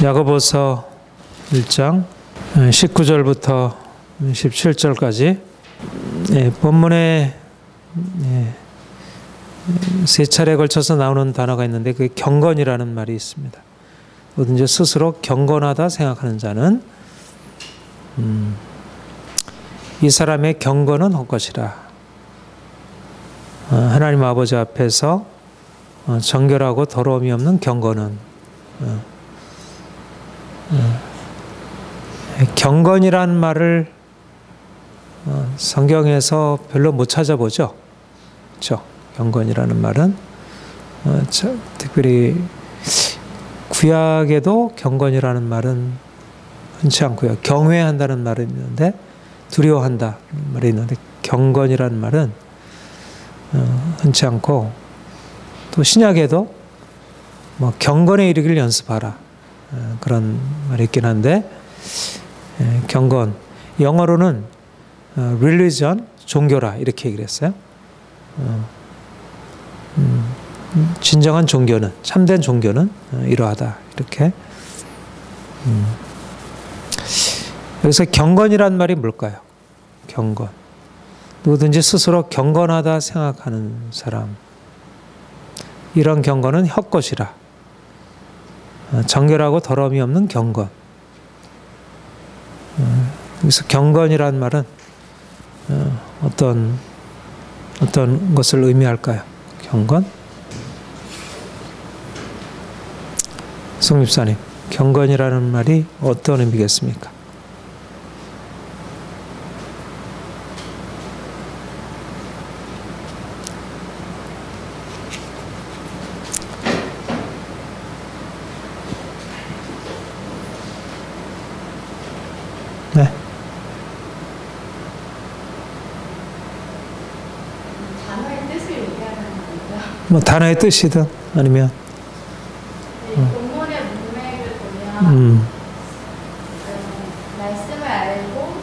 야고보서 1장 19절부터 17절까지 본문에 세 차례에 걸쳐서 나오는 단어가 있는데 그 경건이라는 말이 있습니다. 뭐든지 스스로 경건하다 생각하는 자는 이 사람의 경건은 헛것이라. 하나님 아버지 앞에서 정결하고 더러움이 없는 경건은 경건이란 말을 성경에서 별로 못 찾아보죠. 그렇죠? 경건이라는 말은 특별히 구약에도 경건이라는 말은 흔치 않고요. 경외한다는 말은 있는데 두려워한다 말이 있는데 경건이라는 말은 흔치 않고 또 신약에도 뭐 경건에 이르기를 연습하라 그런 말이 있긴 한데 경건 영어로는 religion 종교라 이렇게 얘기를 했어요. 진정한 종교는 참된 종교는 이러하다 이렇게. 여기서 경건이란 말이 뭘까요? 경건. 누구든지 스스로 경건하다 생각하는 사람. 이런 경건은 헛것이라. 정결하고 더러움이 없는 경건. 여기서 경건이란 말은 어떤 것을 의미할까요? 경건? 송립사님, 경건이라는 말이 어떤 의미겠습니까? 네. 단어의 뜻을 얘기하는 거죠. 뭐 단어의 뜻이든 아니면 본문의 문맥을 보면 말씀을 알고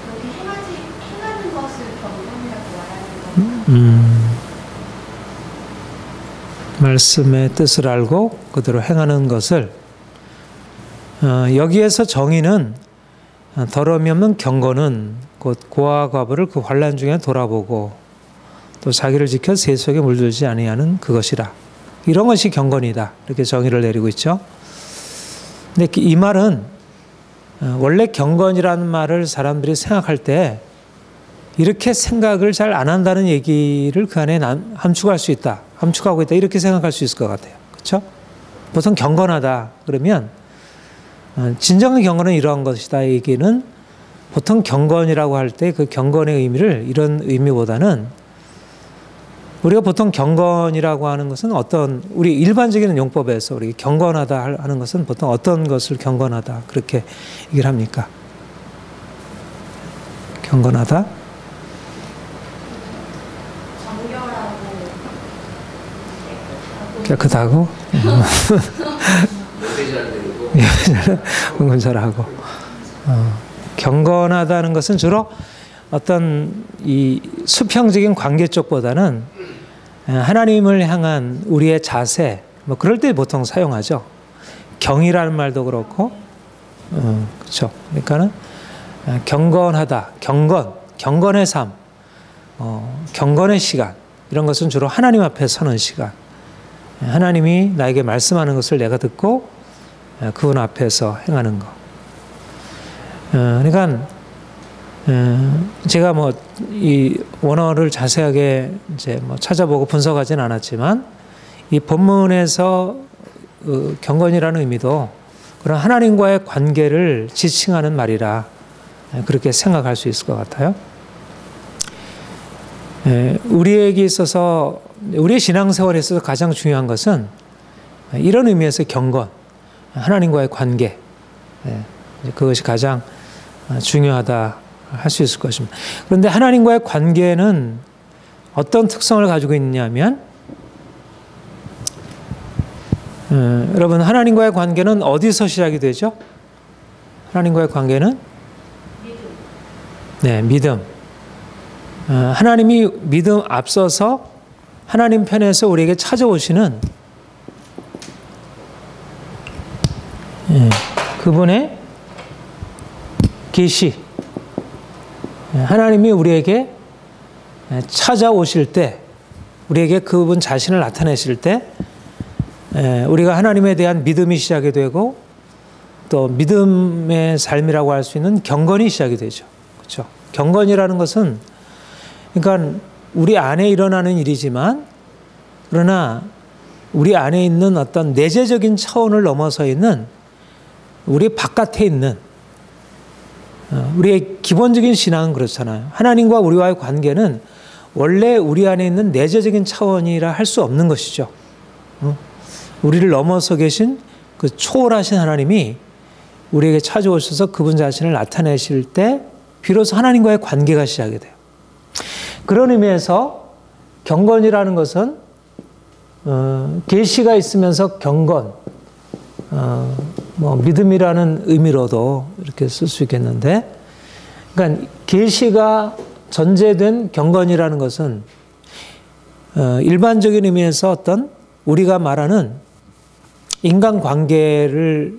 그렇게 행하는 것을 경건이라고 말하는 거죠. 말씀의 뜻을 알고 그대로 행하는 것을 여기에서 정의는 더러움이 없는 경건은 곧 고아 과부를 그 환난 중에 돌아보고 또 자기를 지켜 세속에 물들지 아니하는 그것이라. 이런 것이 경건이다. 이렇게 정의를 내리고 있죠. 근데 이 말은 원래 경건이라는 말을 사람들이 생각할 때 이렇게 생각을 잘 안 한다는 얘기를 그 안에 함축할 수 있다. 함축하고 있다. 이렇게 생각할 수 있을 것 같아요. 그렇죠? 보통 경건하다 그러면 진정한 경건은 이러한 것이다. 이 얘기는 보통 경건이라고 할 때 그 경건의 의미를 이런 의미보다는 우리가 보통 경건이라고 하는 것은 우리 일반적인 용법에서 우리 경건하다 하는 것은 보통 어떤 것을 경건하다 그렇게 얘기를 합니까? 경건하다? 깨끗하고 은근 잘하고 경건하다는 것은 주로 어떤 이 수평적인 관계 쪽보다는 하나님을 향한 우리의 자세 뭐 그럴 때 보통 사용하죠. 경이라는 말도 그렇고 그렇죠. 그러니까는 경건하다, 경건의 삶, 경건의 시간 이런 것은 주로 하나님 앞에 서는 시간. 하나님이 나에게 말씀하는 것을 내가 듣고 그분 앞에서 행하는 것. 그러니까 제가 뭐 이 원어를 자세하게 이제 뭐 찾아보고 분석하진 않았지만 이 본문에서 경건이라는 의미도 그런 하나님과의 관계를 지칭하는 말이라 그렇게 생각할 수 있을 것 같아요. 우리에게 있어서 우리의 신앙생활에 있어서 가장 중요한 것은 이런 의미에서 경건, 하나님과의 관계 그것이 가장 중요하다 할 수 있을 것입니다. 그런데 하나님과의 관계는 어떤 특성을 가지고 있냐면 여러분 하나님과의 관계는 어디서 시작이 되죠? 하나님과의 관계는 믿음. 하나님이 믿음 앞서서 하나님 편에서 우리에게 찾아오시는 그분의 계시, 하나님이 우리에게 찾아오실 때, 우리에게 그분 자신을 나타내실 때 우리가 하나님에 대한 믿음이 시작이 되고 또 믿음의 삶이라고 할 수 있는 경건이 시작이 되죠. 그렇죠? 경건이라는 것은 그러니까 우리 안에 일어나는 일이지만 그러나 우리 안에 있는 어떤 내재적인 차원을 넘어서 있는 우리 바깥에 있는 우리의 기본적인 신앙은 그렇잖아요. 하나님과 우리와의 관계는 원래 우리 안에 있는 내재적인 차원이라 할 수 없는 것이죠. 우리를 넘어서 계신 그 초월하신 하나님이 우리에게 찾아오셔서 그분 자신을 나타내실 때 비로소 하나님과의 관계가 시작이 돼요. 그런 의미에서 경건이라는 것은 계시가 있으면서 경건, 믿음이라는 의미로도 이렇게 쓸 수 있겠는데, 그러니까 계시가 전제된 경건이라는 것은 일반적인 의미에서 어떤 우리가 말하는 인간관계를,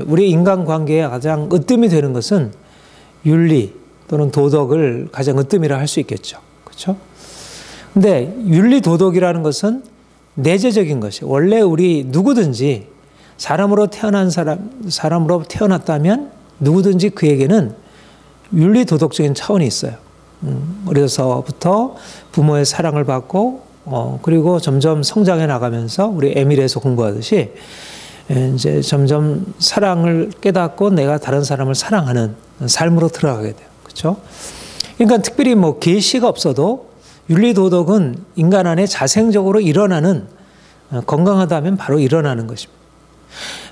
우리 인간관계에 가장 으뜸이 되는 것은 윤리 또는 도덕을 가장 으뜸이라 할 수 있겠죠. 그렇죠? 근데 윤리 도덕이라는 것은 내재적인 것이, 원래 우리 누구든지 사람으로 사람으로 태어났다면 누구든지 그에게는 윤리 도덕적인 차원이 있어요. 어려서부터 부모의 사랑을 받고 그리고 점점 성장해 나가면서 우리 에밀에서 공부하듯이 이제 점점 사랑을 깨닫고 내가 다른 사람을 사랑하는 삶으로 들어가게 돼요. 그렇죠? 그러니까 특별히 계시가 없어도 윤리 도덕은 인간 안에 자생적으로 일어나는, 건강하다면 바로 일어나는 것입니다.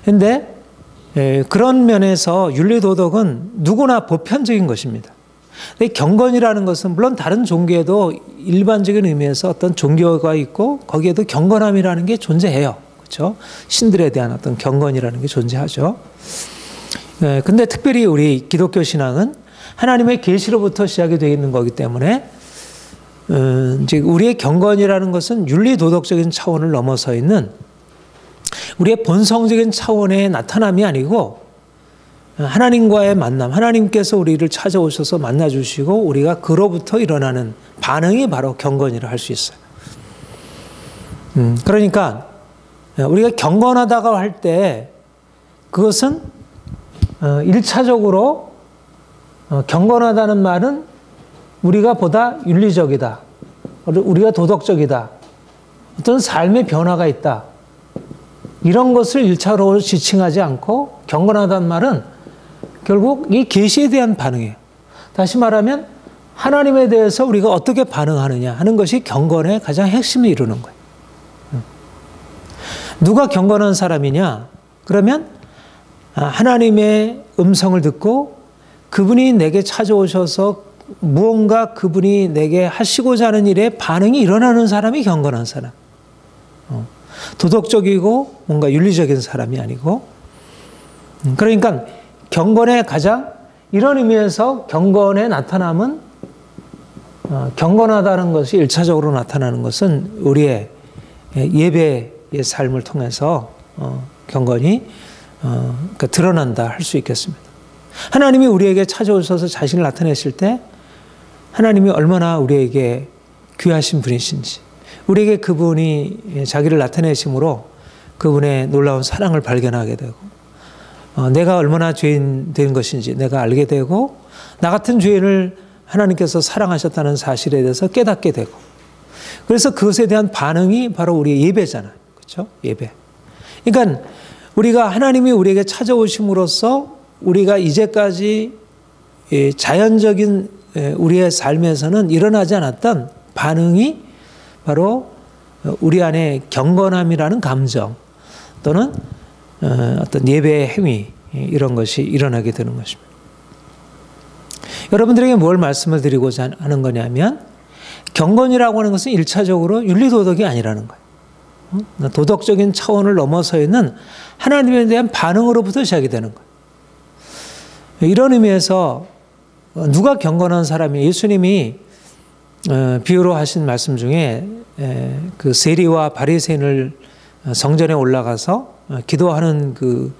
그런데 그런 면에서 윤리 도덕은 누구나 보편적인 것입니다. 근데 경건이라는 것은 물론 다른 종교에도 일반적인 의미에서 어떤 종교가 있고 거기에도 경건함이라는 게 존재해요. 그렇죠? 신들에 대한 어떤 경건이라는 게 존재하죠. 근데 특별히 우리 기독교 신앙은 하나님의 계시로부터 시작이 되어 있는 거기 때문에 이제 우리의 경건이라는 것은 윤리 도덕적인 차원을 넘어서 있는 우리의 본성적인 차원의 나타남이 아니고 하나님과의 만남, 하나님께서 우리를 찾아오셔서 만나주시고 우리가 그로부터 일어나는 반응이 바로 경건이라 할 수 있어요. 그러니까 우리가 경건하다고 할 때 그것은 1차적으로 경건하다는 말은 우리가 보다 윤리적이다, 우리가 도덕적이다, 어떤 삶의 변화가 있다, 이런 것을 1차로 지칭하지 않고 경건하다는 말은 결국 이 계시에 대한 반응이에요. 다시 말하면 하나님에 대해서 우리가 어떻게 반응하느냐 하는 것이 경건의 가장 핵심을 이루는 거예요. 누가 경건한 사람이냐? 그러면 하나님의 음성을 듣고 그분이 내게 찾아오셔서 무언가 그분이 내게 하시고자 하는 일에 반응이 일어나는 사람이 경건한 사람. 도덕적이고 뭔가 윤리적인 사람이 아니고. 그러니까 경건의 가장 이런 의미에서 경건의 나타남은 경건하다는 것이 1차적으로 나타나는 것은 우리의 예배의 삶을 통해서 경건이 그러니까 드러난다 할 수 있겠습니다. 하나님이 우리에게 찾아오셔서 자신을 나타내실 때 하나님이 얼마나 우리에게 귀하신 분이신지, 우리에게 그분이 자기를 나타내심으로 그분의 놀라운 사랑을 발견하게 되고 내가 얼마나 죄인 된 것인지 내가 알게 되고 나 같은 죄인을 하나님께서 사랑하셨다는 사실에 대해서 깨닫게 되고, 그래서 그것에 대한 반응이 바로 우리의 예배잖아요. 그렇죠? 예배. 그러니까 우리가 하나님이 우리에게 찾아오심으로써 우리가 이제까지 자연적인 우리의 삶에서는 일어나지 않았던 반응이 바로 우리 안에 경건함이라는 감정 또는 어떤 예배의 행위, 이런 것이 일어나게 되는 것입니다. 여러분들에게 뭘 말씀을 드리고자 하는 거냐면 경건이라고 하는 것은 1차적으로 윤리도덕이 아니라는 거예요. 도덕적인 차원을 넘어서 있는 하나님에 대한 반응으로부터 시작이 되는 거예요. 이런 의미에서 누가 경건한 사람이, 예수님이 비유로 하신 말씀 중에 그 세리와 바리새인을 성전에 올라가서 기도하는 그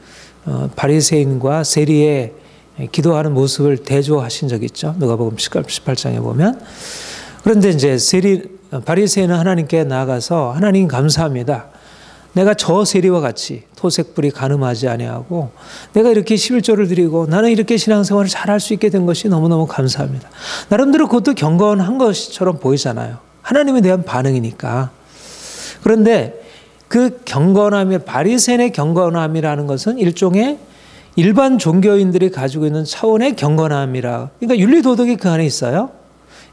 바리새인과 세리의 기도하는 모습을 대조하신 적이 있죠. 누가복음 18장에 보면. 그런데 이제 바리새인은 하나님께 나아가서 하나님 감사합니다. 내가 저 세리와 같이 토색불이 가늠하지 아니하고 내가 이렇게 11조를 드리고 나는 이렇게 신앙생활을 잘할 수 있게 된 것이 너무너무 감사합니다. 나름대로 그것도 경건한 것처럼 보이잖아요. 하나님에 대한 반응이니까. 그런데 그 경건함이, 바리새인의 경건함이라는 것은 일종의 일반 종교인들이 가지고 있는 차원의 경건함이라. 그러니까 윤리도덕이 그 안에 있어요.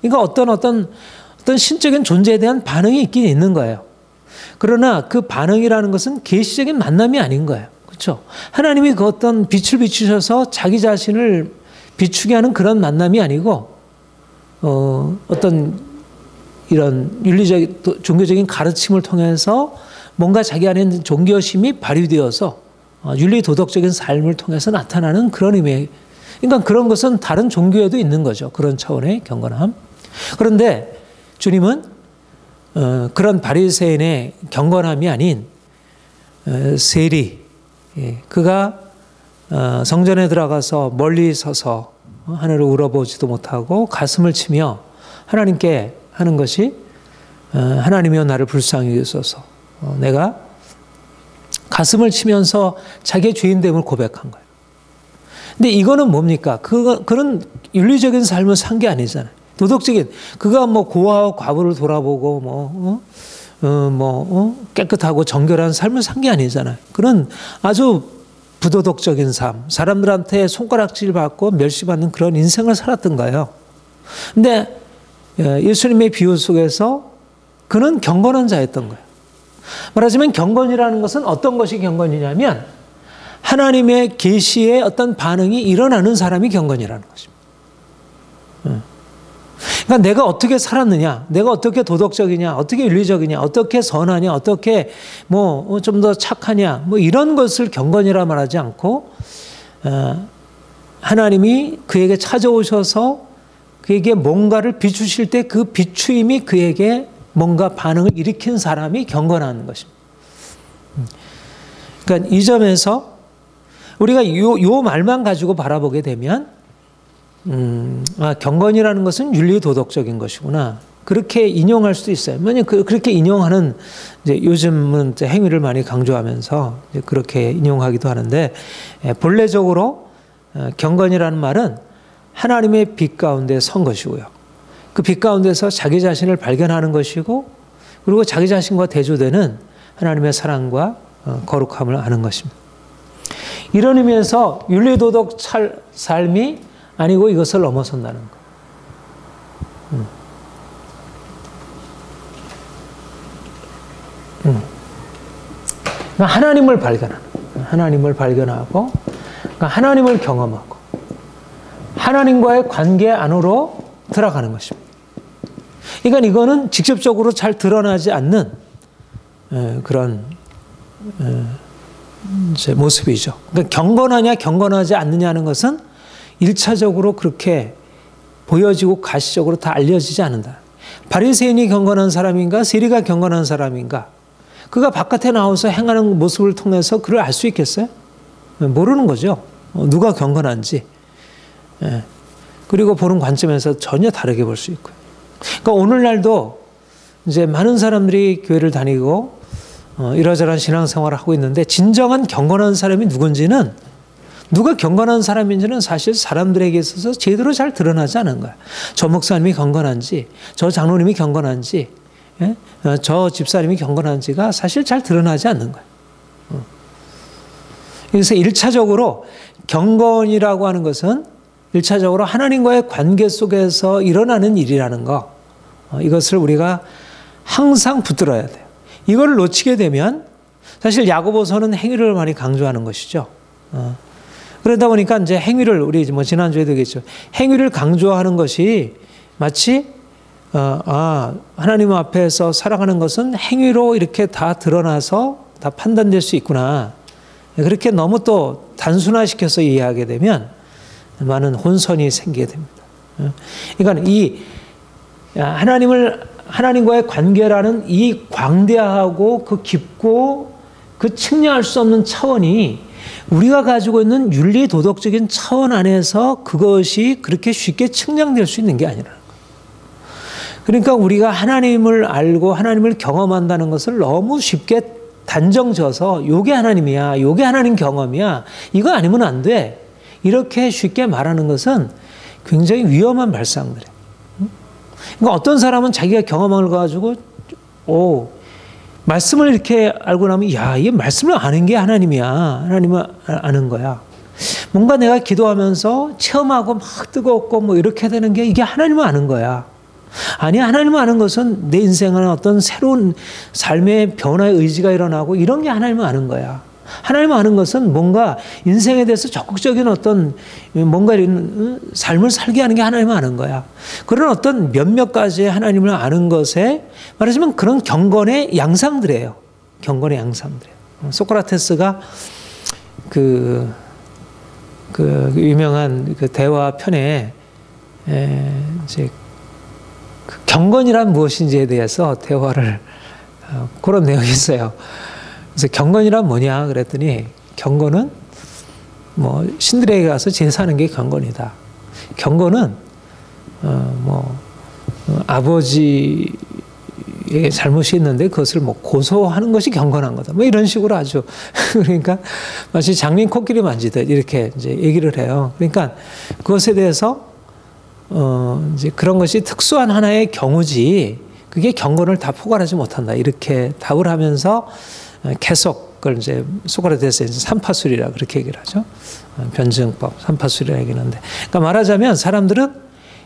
그러니까 어떤 신적인 존재에 대한 반응이 있긴 있는 거예요. 그러나 그 반응이라는 것은 계시적인 만남이 아닌 거예요. 그렇죠? 하나님이 그 어떤 빛을 비추셔서 자기 자신을 비추게 하는 그런 만남이 아니고 어떤 이런 윤리적 종교적인 가르침을 통해서 뭔가 자기 안에 있는 종교심이 발휘되어서 윤리 도덕적인 삶을 통해서 나타나는 그런 의미. 그러니까 그런 것은 다른 종교에도 있는 거죠. 그런 차원의 경건함. 그런데 주님은 그런 바리새인의 경건함이 아닌 세리, 그가 성전에 들어가서 멀리 서서 하늘을 우러보지도 못하고 가슴을 치며 하나님께 하는 것이 하나님이여 나를 불쌍히 여기소서. 내가 가슴을 치면서 자기의 죄인됨을 고백한 거예요. 근데 이거는 뭡니까? 그런 윤리적인 삶을 산 게 아니잖아요. 도덕적인, 그가 뭐 고아와 과부를 돌아보고 깨끗하고 정결한 삶을 산 게 아니잖아요. 그런 아주 부도덕적인 삶, 사람들한테 손가락질 받고 멸시받는 그런 인생을 살았던 거예요. 근데 예수님의 비유 속에서 그는 경건한 자였던 거예요. 말하자면 경건이라는 것은 어떤 것이 경건이냐면 하나님의 계시에 어떤 반응이 일어나는 사람이 경건이라는 것입니다. 그러니까 내가 어떻게 살았느냐, 내가 어떻게 도덕적이냐, 어떻게 윤리적이냐, 어떻게 선하냐, 어떻게 좀 더 착하냐, 이런 것을 경건이라 말하지 않고 하나님이 그에게 찾아오셔서 그에게 뭔가를 비추실 때 그 비추임이 그에게 뭔가 반응을 일으킨 사람이 경건한 것입니다. 그러니까 이 점에서 우리가 요 말만 가지고 바라보게 되면 경건이라는 것은 윤리도덕적인 것이구나. 그렇게 인용할 수도 있어요. 왜냐하면 그렇게 인용하는, 이제 요즘은 이제 행위를 많이 강조하면서 이제 그렇게 인용하기도 하는데, 본래적으로 경건이라는 말은 하나님의 빛 가운데 선 것이고요. 그 빛 가운데서 자기 자신을 발견하는 것이고, 그리고 자기 자신과 대조되는 하나님의 사랑과 거룩함을 아는 것입니다. 이런 의미에서 윤리도덕 삶이 아니고 이것을 넘어선다는 거. 하나님을 발견하고, 하나님을 경험하고, 하나님과의 관계 안으로 들어가는 것입니다. 그러니까 이거는 직접적으로 잘 드러나지 않는 그런 이제 모습이죠. 그러니까 경건하냐 경건하지 않느냐는 것은 1차적으로 그렇게 보여지고 가시적으로 다 알려지지 않는다. 바리새인이 경건한 사람인가, 세리가 경건한 사람인가, 그가 바깥에 나와서 행하는 모습을 통해서 그를 알 수 있겠어요? 모르는 거죠. 누가 경건한지. 그리고 보는 관점에서 전혀 다르게 볼 수 있고요. 그러니까 오늘날도 이제 많은 사람들이 교회를 다니고 이러저러한 신앙생활을 하고 있는데, 진정한 경건한 사람이 누군지는, 누가 경건한 사람인지는 사실 사람들에게 있어서 제대로 잘 드러나지 않은 거야. 저 목사님이 경건한지, 저 장로님이 경건한지, 저 집사님이 경건한지가 사실 잘 드러나지 않는 거야. 그래서 1차적으로 경건이라고 하는 것은 1차적으로 하나님과의 관계 속에서 일어나는 일이라는 거, 이것을 우리가 항상 붙들어야 돼요. 이걸 놓치게 되면 사실 야고보서는 행위를 많이 강조하는 것이죠. 그러다 보니까 이제 행위를, 우리 지난주에도 얘기했죠. 행위를 강조하는 것이 마치 하나님 앞에서 살아가는 것은 행위로 이렇게 다 드러나서 다 판단될 수 있구나. 그렇게 너무 또 단순화시켜서 이해하게 되면 많은 혼선이 생기게 됩니다. 그러니까 이 하나님과의 관계라는 이 광대하고 그 깊고 그 측량할 수 없는 차원이 우리가 가지고 있는 윤리 도덕적인 차원 안에서 그것이 그렇게 쉽게 측량될 수 있는 게 아니라는 거예요. 그러니까 우리가 하나님을 알고 하나님을 경험한다는 것을 너무 쉽게 단정져서 요게 하나님이야, 요게 하나님 경험이야, 이거 아니면 안 돼, 이렇게 쉽게 말하는 것은 굉장히 위험한 발상들이에요. 그러니까 어떤 사람은 자기가 경험을 가지고 말씀을 이렇게 알고 나면 야, 이게 말씀을 아는 게 하나님이야, 하나님을 아는 거야. 뭔가 내가 기도하면서 체험하고 막 뜨겁고 뭐 이렇게 되는 게 이게 하나님을 아는 거야. 아니, 하나님을 아는 것은 내 인생에 어떤 새로운 삶의 변화의 의지가 일어나고 이런 게 하나님을 아는 거야. 하나님을 아는 것은 뭔가 인생에 대해서 적극적인 어떤 뭔가 이런 삶을 살게 하는 게 하나님을 아는 거야. 그런 어떤 몇몇 가지의 하나님을 아는 것에 말하자면 그런 경건의 양상들이에요. 경건의 양상들이에요. 소크라테스가 그 유명한 그 대화 편에 이제 그 경건이란 무엇인지에 대해서 대화를 그런 내용이 있어요. 그래서 경건이란 뭐냐 그랬더니 경건은 뭐 신들에게 가서 제사하는 게 경건이다. 경건은 아버지의 잘못이 있는데 그것을 뭐 고소하는 것이 경건한 거다. 뭐 이런 식으로 아주 그러니까 마치 장린 코끼리 만지듯 이렇게 이제 얘기를 해요. 그러니까 그것에 대해서 이제 그런 것이 특수한 하나의 경우지 그게 경건을 다 포괄하지 못한다. 이렇게 답을 하면서 계속 그걸 이제 소크라테스의 삼파술이라 그렇게 얘기를 하죠. 변증법, 삼파술이라 얘기하는데. 그러니까 말하자면 사람들은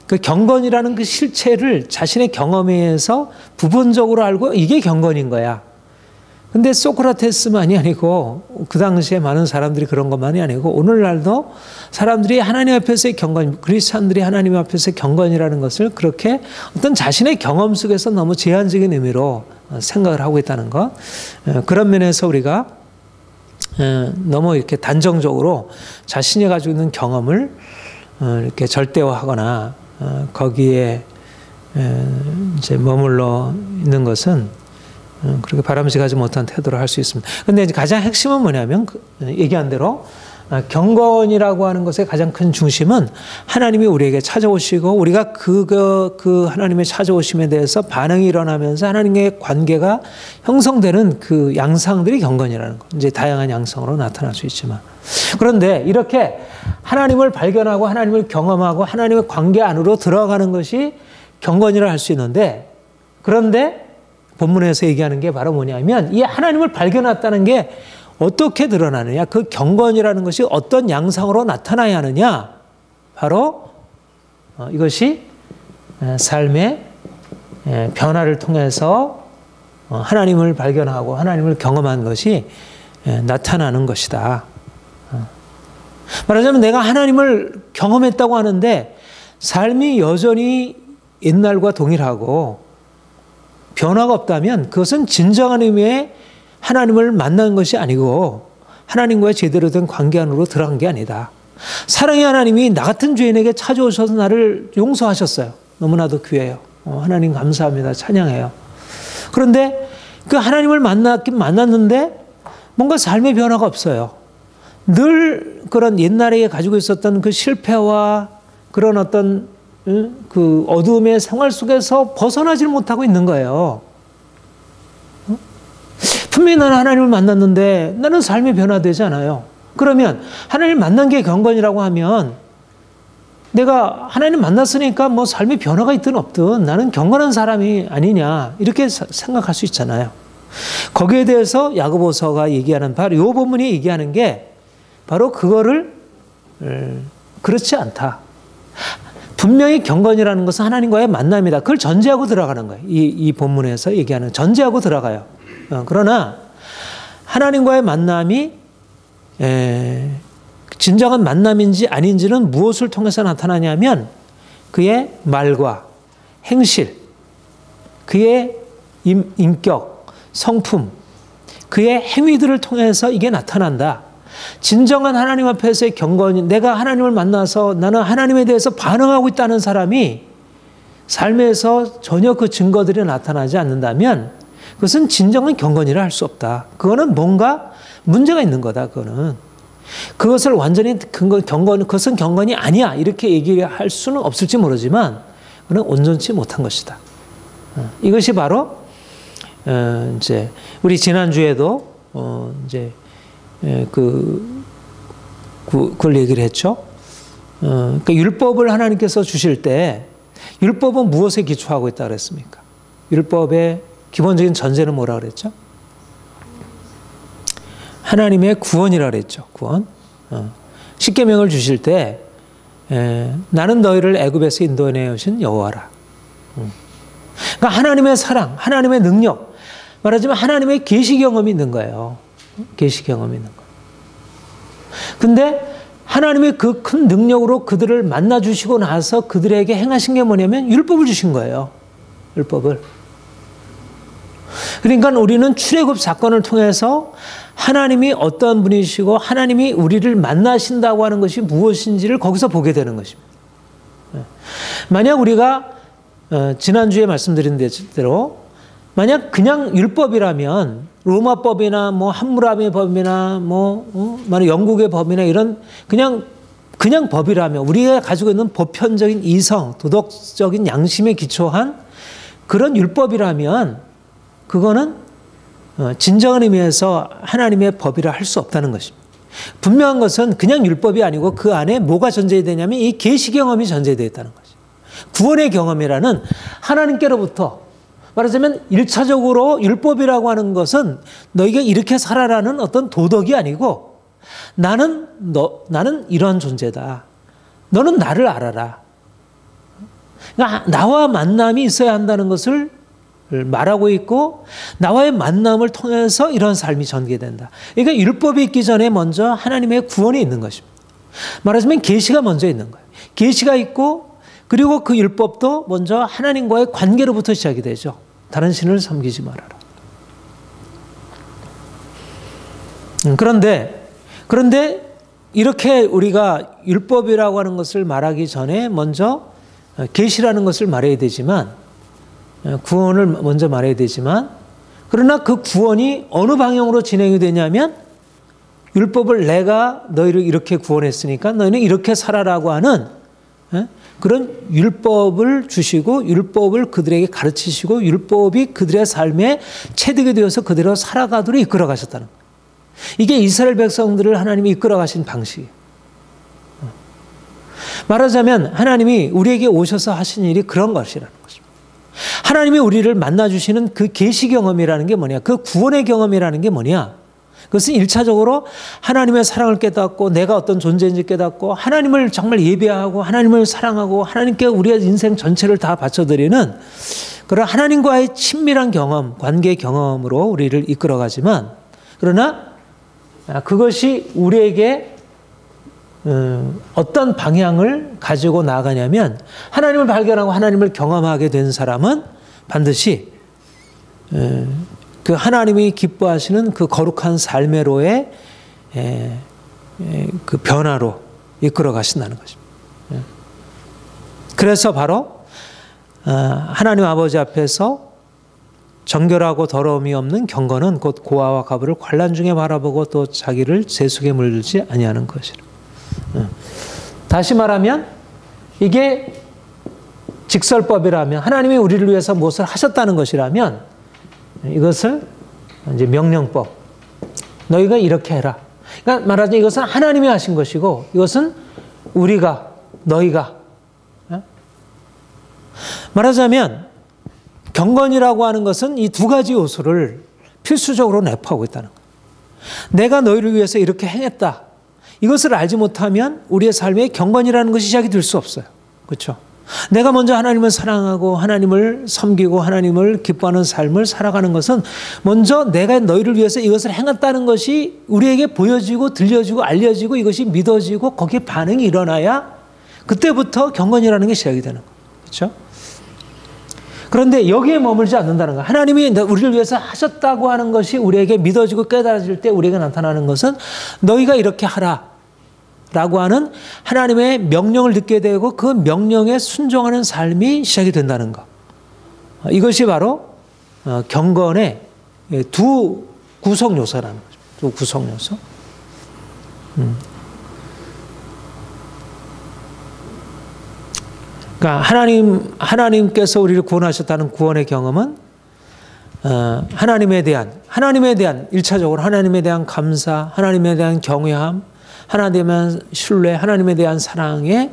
그 경건이라는 그 실체를 자신의 경험에 의해서 부분적으로 알고 이게 경건인 거야. 근데 소크라테스만이 아니고 그 당시에 많은 사람들이 그런 것만이 아니고 오늘날도 사람들이 하나님 앞에서의 경건, 크리스찬들이 하나님 앞에서의 경건이라는 것을 그렇게 어떤 자신의 경험 속에서 너무 제한적인 의미로 생각을 하고 있다는 것. 그런 면에서 우리가 너무 이렇게 단정적으로 자신이 가지고 있는 경험을 이렇게 절대화하거나 거기에 이제 머물러 있는 것은 그렇게 바람직하지 못한 태도를 할 수 있습니다. 그런데 가장 핵심은 뭐냐면 얘기한 대로 경건이라고 하는 것의 가장 큰 중심은 하나님이 우리에게 찾아오시고 우리가 그 하나님의 찾아오심에 대해서 반응이 일어나면서 하나님의 관계가 형성되는 그 양상들이 경건이라는 것. 이제 다양한 양상으로 나타날 수 있지만 그런데 이렇게 하나님을 발견하고 하나님을 경험하고 하나님의 관계 안으로 들어가는 것이 경건이라 할 수 있는데 그런데 본문에서 얘기하는 게 바로 뭐냐면 이 하나님을 발견했다는 게 어떻게 드러나느냐, 그 경건이라는 것이 어떤 양상으로 나타나야 하느냐, 바로 이것이 삶의 변화를 통해서 하나님을 발견하고 하나님을 경험한 것이 나타나는 것이다. 말하자면 내가 하나님을 경험했다고 하는데 삶이 여전히 옛날과 동일하고 변화가 없다면 그것은 진정한 의미의 하나님을 만난 것이 아니고 하나님과의 제대로 된 관계 안으로 들어간 게 아니다. 사랑의 하나님이 나 같은 죄인에게 찾아오셔서 나를 용서하셨어요. 너무나도 귀해요. 하나님 감사합니다. 찬양해요. 그런데 그 하나님을 만났긴 만났는데 뭔가 삶의 변화가 없어요. 늘 그런 옛날에 가지고 있었던 그 실패와 그런 어떤 그 어두움의 생활 속에서 벗어나질 못하고 있는 거예요. 분명히 나는 하나님을 만났는데 나는 삶이 변화되지 않아요. 그러면 하나님을 만난 게 경건이라고 하면 내가 하나님 만났으니까 뭐 삶의 변화가 있든 없든 나는 경건한 사람이 아니냐 이렇게 생각할 수 있잖아요. 거기에 대해서 야고보서가 얘기하는 바로 이 본문이 얘기하는 게 바로 그거를 그렇지 않다. 분명히 경건이라는 것은 하나님과의 만남이다. 그걸 전제하고 들어가는 거예요. 이 본문에서 얘기하는 전제하고 들어가요. 그러나 하나님과의 만남이 진정한 만남인지 아닌지는 무엇을 통해서 나타나냐면 그의 말과 행실, 그의 인격, 성품, 그의 행위들을 통해서 이게 나타난다. 진정한 하나님 앞에서의 경건이 내가 하나님을 만나서 나는 하나님에 대해서 반응하고 있다는 사람이 삶에서 전혀 그 증거들이 나타나지 않는다면 그것은 진정한 경건이라 할 수 없다. 그거는 뭔가 문제가 있는 거다. 그거는 그것을 완전히 그것은 경건이 아니야 이렇게 얘기할 수는 없을지 모르지만 그는 온전치 못한 것이다. 이것이 바로 이제 우리 지난주에도 이제 그걸 얘기를 했죠. 그러니까 율법을 하나님께서 주실 때 율법은 무엇에 기초하고 있다 그랬습니까? 율법의 기본적인 전제는 뭐라 그랬죠? 하나님의 구원이라 그랬죠. 구원. 십계명을 주실 때 나는 너희를 애굽에서 인도해 오신 여호와라. 그러니까 하나님의 사랑, 하나님의 능력, 말하자면 하나님의 계시 경험이 있는 거예요. 계시 경험이 있는 거예요. 근데 하나님의 그 큰 능력으로 그들을 만나 주시고 나서 그들에게 행하신 게 뭐냐면 율법을 주신 거예요. 율법을. 그러니까 우리는 출애굽 사건을 통해서 하나님이 어떤 분이시고 하나님이 우리를 만나신다고 하는 것이 무엇인지를 거기서 보게 되는 것입니다. 만약 우리가 지난주에 말씀드린 대로 만약 그냥 율법이라면 로마법이나 뭐 함무라비 법이나 만약 영국의 법이나 이런 그냥 법이라면 우리가 가지고 있는 보편적인 이성, 도덕적인 양심에 기초한 그런 율법이라면 그거는 진정한 의미에서 하나님의 법이라 할 수 없다는 것입니다. 분명한 것은 그냥 율법이 아니고 그 안에 뭐가 전제되냐면 이 계시 경험이 전제되어 있다는 것이죠. 구원의 경험이라는 하나님께로부터 말하자면 1차적으로 율법이라고 하는 것은 너희가 이렇게 살아라는 어떤 도덕이 아니고 나는 이러한 존재다. 너는 나를 알아라. 그러니까 나와 만남이 있어야 한다는 것을 말하고 있고 나와의 만남을 통해서 이런 삶이 전개된다. 그러니까 율법이 있기 전에 먼저 하나님의 구원이 있는 것입니다. 말하자면 계시가 먼저 있는 거예요. 계시가 있고 그리고 그 율법도 먼저 하나님과의 관계로부터 시작이 되죠. 다른 신을 섬기지 말아라. 그런데 이렇게 우리가 율법이라고 하는 것을 말하기 전에 먼저 계시라는 것을 말해야 되지만 구원을 먼저 말해야 되지만 그러나 그 구원이 어느 방향으로 진행이 되냐면 율법을 내가 너희를 이렇게 구원했으니까 너희는 이렇게 살아라고 하는 그런 율법을 주시고 율법을 그들에게 가르치시고 율법이 그들의 삶에 체득이 되어서 그대로 살아가도록 이끌어 가셨다는 거예요. 이게 이스라엘 백성들을 하나님이 이끌어 가신 방식이에요. 말하자면 하나님이 우리에게 오셔서 하신 일이 그런 것이라는 것입니다. 하나님이 우리를 만나주시는 그 계시 경험이라는 게 뭐냐? 그 구원의 경험이라는 게 뭐냐? 그것은 1차적으로 하나님의 사랑을 깨닫고 내가 어떤 존재인지 깨닫고 하나님을 정말 예배하고 하나님을 사랑하고 하나님께 우리의 인생 전체를 다 바쳐드리는 그런 하나님과의 친밀한 경험, 관계 경험으로 우리를 이끌어가지만 그러나 그것이 우리에게 어떤 방향을 가지고 나아가냐면 하나님을 발견하고 하나님을 경험하게 된 사람은 반드시 그 하나님이 기뻐하시는 그 거룩한 삶의로의 그 변화로 이끌어 가신다는 것입니다. 그래서 바로 하나님 아버지 앞에서 정결하고 더러움이 없는 경건은 곧 고아와 가부를 관란 중에 바라보고 또 자기를 세속에 물들지 아니하는 것이라. 다시 말하면 이게 직설법이라면 하나님이 우리를 위해서 무엇을 하셨다는 것이라면 이것을 이제 명령법. 너희가 이렇게 해라. 그러니까 말하자면 이것은 하나님이 하신 것이고 이것은 우리가 너희가 말하자면 경건이라고 하는 것은 이 두 가지 요소를 필수적으로 내포하고 있다는 거예요. 내가 너희를 위해서 이렇게 행했다. 이것을 알지 못하면 우리의 삶에 경건이라는 것이 시작이 될 수 없어요. 그렇죠? 내가 먼저 하나님을 사랑하고 하나님을 섬기고 하나님을 기뻐하는 삶을 살아가는 것은 먼저 내가 너희를 위해서 이것을 행했다는 것이 우리에게 보여지고 들려지고 알려지고 이것이 믿어지고 거기에 반응이 일어나야 그때부터 경건이라는 게 시작이 되는 거예요. 그렇죠? 그런데 여기에 머물지 않는다는 거예요. 하나님이 우리를 위해서 하셨다고 하는 것이 우리에게 믿어지고 깨달아질 때 우리에게 나타나는 것은 너희가 이렇게 하라 라고 하는 하나님의 명령을 듣게 되고 그 명령에 순종하는 삶이 시작이 된다는 것. 이것이 바로 경건의 두 구성 요소라는 거죠. 두 구성 요소. 그러니까 하나님께서 우리를 구원하셨다는 구원의 경험은 하나님에 대한 1차적으로 하나님에 대한 감사, 하나님에 대한 경외함, 하나님에 대한 신뢰, 하나님에 대한 사랑의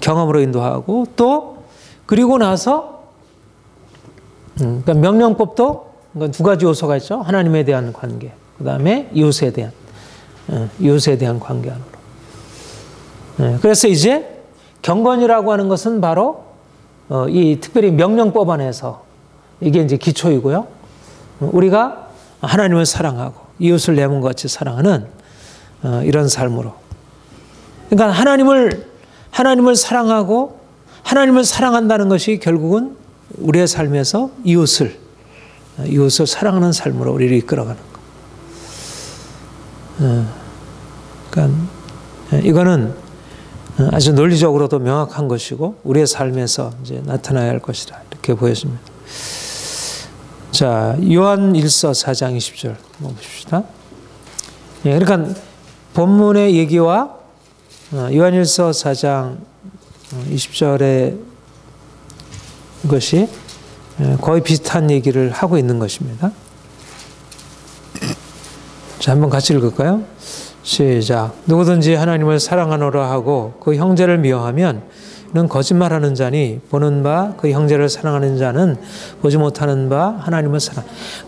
경험으로 인도하고 또 그리고 나서 그러니까 명령법도 두 가지 요소가 있죠. 하나님에 대한 관계, 그 다음에 이웃에 대한 관계 안으로. 그래서 이제 경건이라고 하는 것은 바로 이 특별히 명령법 안에서 이게 이제 기초이고요. 우리가 하나님을 사랑하고 이웃을 내 몸과 같이 사랑하는 이런 삶으로. 그러니까 하나님을 사랑하고 하나님을 사랑한다는 것이 결국은 우리의 삶에서 이웃을 사랑하는 삶으로 우리를 이끌어가는 거. 그러니까 이거는 아주 논리적으로도 명확한 것이고 우리의 삶에서 이제 나타나야 할 것이다 이렇게 보여집니다. 자, 요한 1서 4장 20절 한번 보십시다. 그러니까 본문의 얘기와 요한 1서 4장 20절의 것이 거의 비슷한 얘기를 하고 있는 것입니다. 자, 한번 같이 읽을까요? 시작. 누구든지 하나님을 사랑하노라 하고 그 형제를 미워하면 이는 거짓말하는 자니 보는 바 그 형제를 사랑하는 자는 보지 못하는 바 하나님을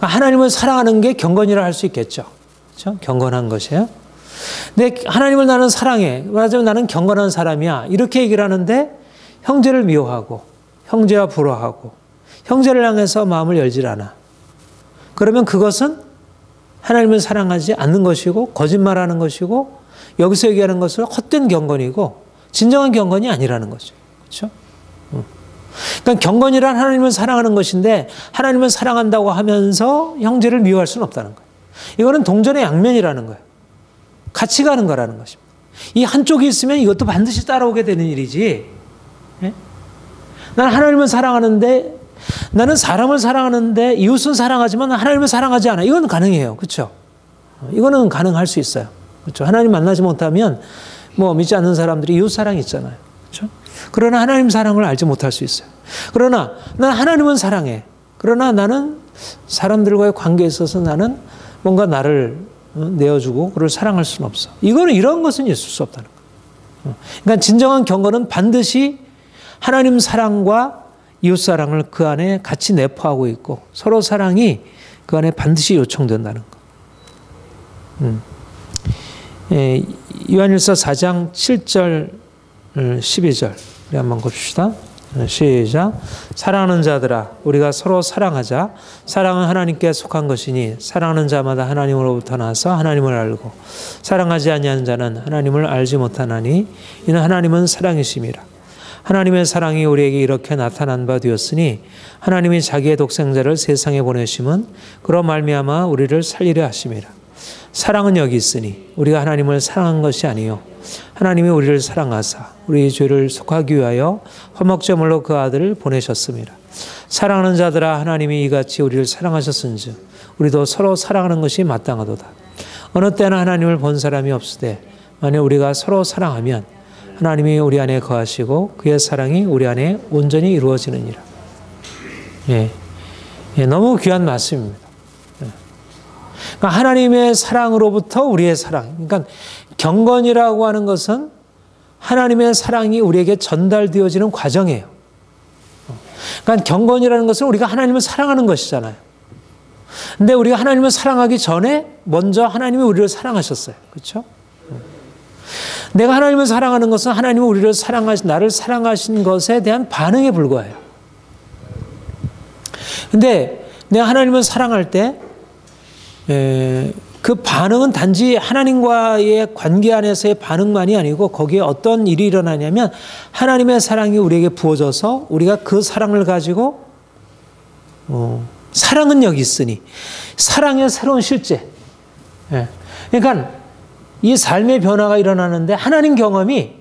하나님을 사랑하는 게 경건이라 할 수 있겠죠. 그렇죠? 경건한 것이에요. 근데 하나님을 나는 사랑해. 말하자면 나는 경건한 사람이야. 이렇게 얘기를 하는데 형제를 미워하고 형제와 불화하고 형제를 향해서 마음을 열질 않아. 그러면 그것은 하나님을 사랑하지 않는 것이고 거짓말하는 것이고 여기서 얘기하는 것은 헛된 경건이고 진정한 경건이 아니라는 거죠. 그렇죠? 그러니까 경건이란 하나님을 사랑하는 것인데 하나님을 사랑한다고 하면서 형제를 미워할 수는 없다는 거예요. 이거는 동전의 양면이라는 거예요. 같이 가는 거라는 것입니다. 이 한쪽이 있으면 이것도 반드시 따라오게 되는 일이지. 나는 하나님을 사랑하는데 나는 사람을 사랑하는데 이웃은 사랑하지만 하나님을 사랑하지 않아. 이건 가능해요. 그렇죠? 이거는 가능할 수 있어요. 그렇죠? 하나님 만나지 못하면 뭐 믿지 않는 사람들이 이웃 사랑이 있잖아요. 그렇죠? 그러나 하나님 사랑을 알지 못할 수 있어요. 그러나 난 하나님은 사랑해. 그러나 나는 사람들과의 관계에 있어서 나는 뭔가 나를 내어주고 그를 사랑할 수는 없어. 이런 것은 있을 수 없다는 거예요. 그러니까 진정한 경건은 반드시 하나님 사랑과 이웃 사랑을 그 안에 같이 내포하고 있고 서로 사랑이 그 안에 반드시 요청된다는 거. 요한일서 4장 7절 12절 우리 한번 봅시다. 시작. 사랑하는 자들아 우리가 서로 사랑하자. 사랑은 하나님께 속한 것이니 사랑하는 자마다 하나님으로부터 나서 하나님을 알고 사랑하지 아니하는 자는 하나님을 알지 못하나니 이는 하나님은 사랑이심이라. 하나님의 사랑이 우리에게 이렇게 나타난 바 되었으니 하나님이 자기의 독생자를 세상에 보내심은 그로 말미암아 우리를 살리려 하심이라. 사랑은 여기 있으니 우리가 하나님을 사랑한 것이 아니요 하나님이 우리를 사랑하사 우리 죄를 속하기 위하여 화목제물로 그 아들을 보내셨습니다. 사랑하는 자들아 하나님이 이같이 우리를 사랑하셨은즉 우리도 서로 사랑하는 것이 마땅하도다. 어느 때나 하나님을 본 사람이 없으되 만일 우리가 서로 사랑하면 하나님이 우리 안에 거하시고 그의 사랑이 우리 안에 온전히 이루어지느니라. 너무 귀한 말씀입니다. 그러니까 하나님의 사랑으로부터 우리의 사랑. 그러니까 경건이라고 하는 것은 하나님의 사랑이 우리에게 전달되어지는 과정이에요. 그러니까 경건이라는 것은 우리가 하나님을 사랑하는 것이잖아요. 근데 우리가 하나님을 사랑하기 전에 먼저 하나님이 우리를 사랑하셨어요. 그렇죠? 내가 하나님을 사랑하는 것은 하나님이 우리를 나를 사랑하신 것에 대한 반응에 불과해요. 근데 내가 하나님을 사랑할 때 그 반응은 단지 하나님과의 관계 안에서의 반응만이 아니고 거기에 어떤 일이 일어나냐면 하나님의 사랑이 우리에게 부어져서 우리가 그 사랑을 가지고 사랑은 여기 있으니 사랑의 새로운 실제. 그러니까 이 삶의 변화가 일어나는데 하나님 경험이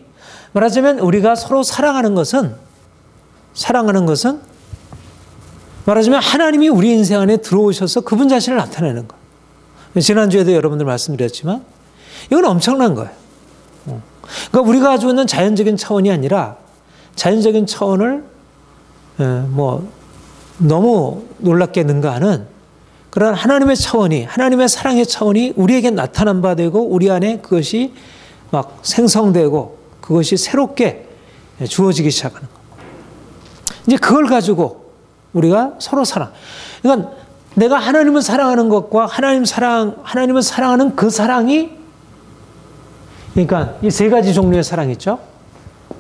말하자면 우리가 서로 사랑하는 것은 말하자면 하나님이 우리 인생 안에 들어오셔서 그분 자신을 나타내는 것. 지난주에도 여러분들 말씀드렸지만 이건 엄청난 거예요. 그러니까 우리가 가지고 있는 자연적인 차원이 아니라 자연적인 차원을 뭐 너무 놀랍게 능가하는 그런 하나님의 차원이, 하나님의 사랑의 차원이 우리에게 나타난 바 되고 우리 안에 그것이 막 생성되고 그것이 새롭게 주어지기 시작하는 거. 이제 그걸 가지고 우리가 서로 사랑. 그러니까 내가 하나님을 사랑하는 것과 하나님을 사랑하는 그 사랑이, 그러니까 이 세 가지 종류의 사랑이 있죠.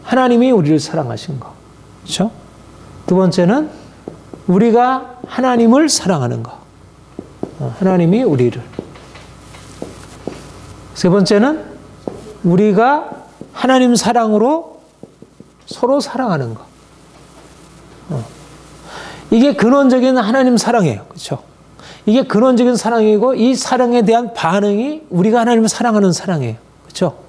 하나님이 우리를 사랑하신 거. 그렇죠? 두 번째는 우리가 하나님을 사랑하는 거. 하나님이 우리를. 세 번째는 우리가 하나님 사랑으로 서로 사랑하는 거. 이게 근원적인 하나님 사랑이에요. 그렇죠? 이게 근원적인 사랑이고 이 사랑에 대한 반응이 우리가 하나님을 사랑하는 사랑이에요. 그렇죠?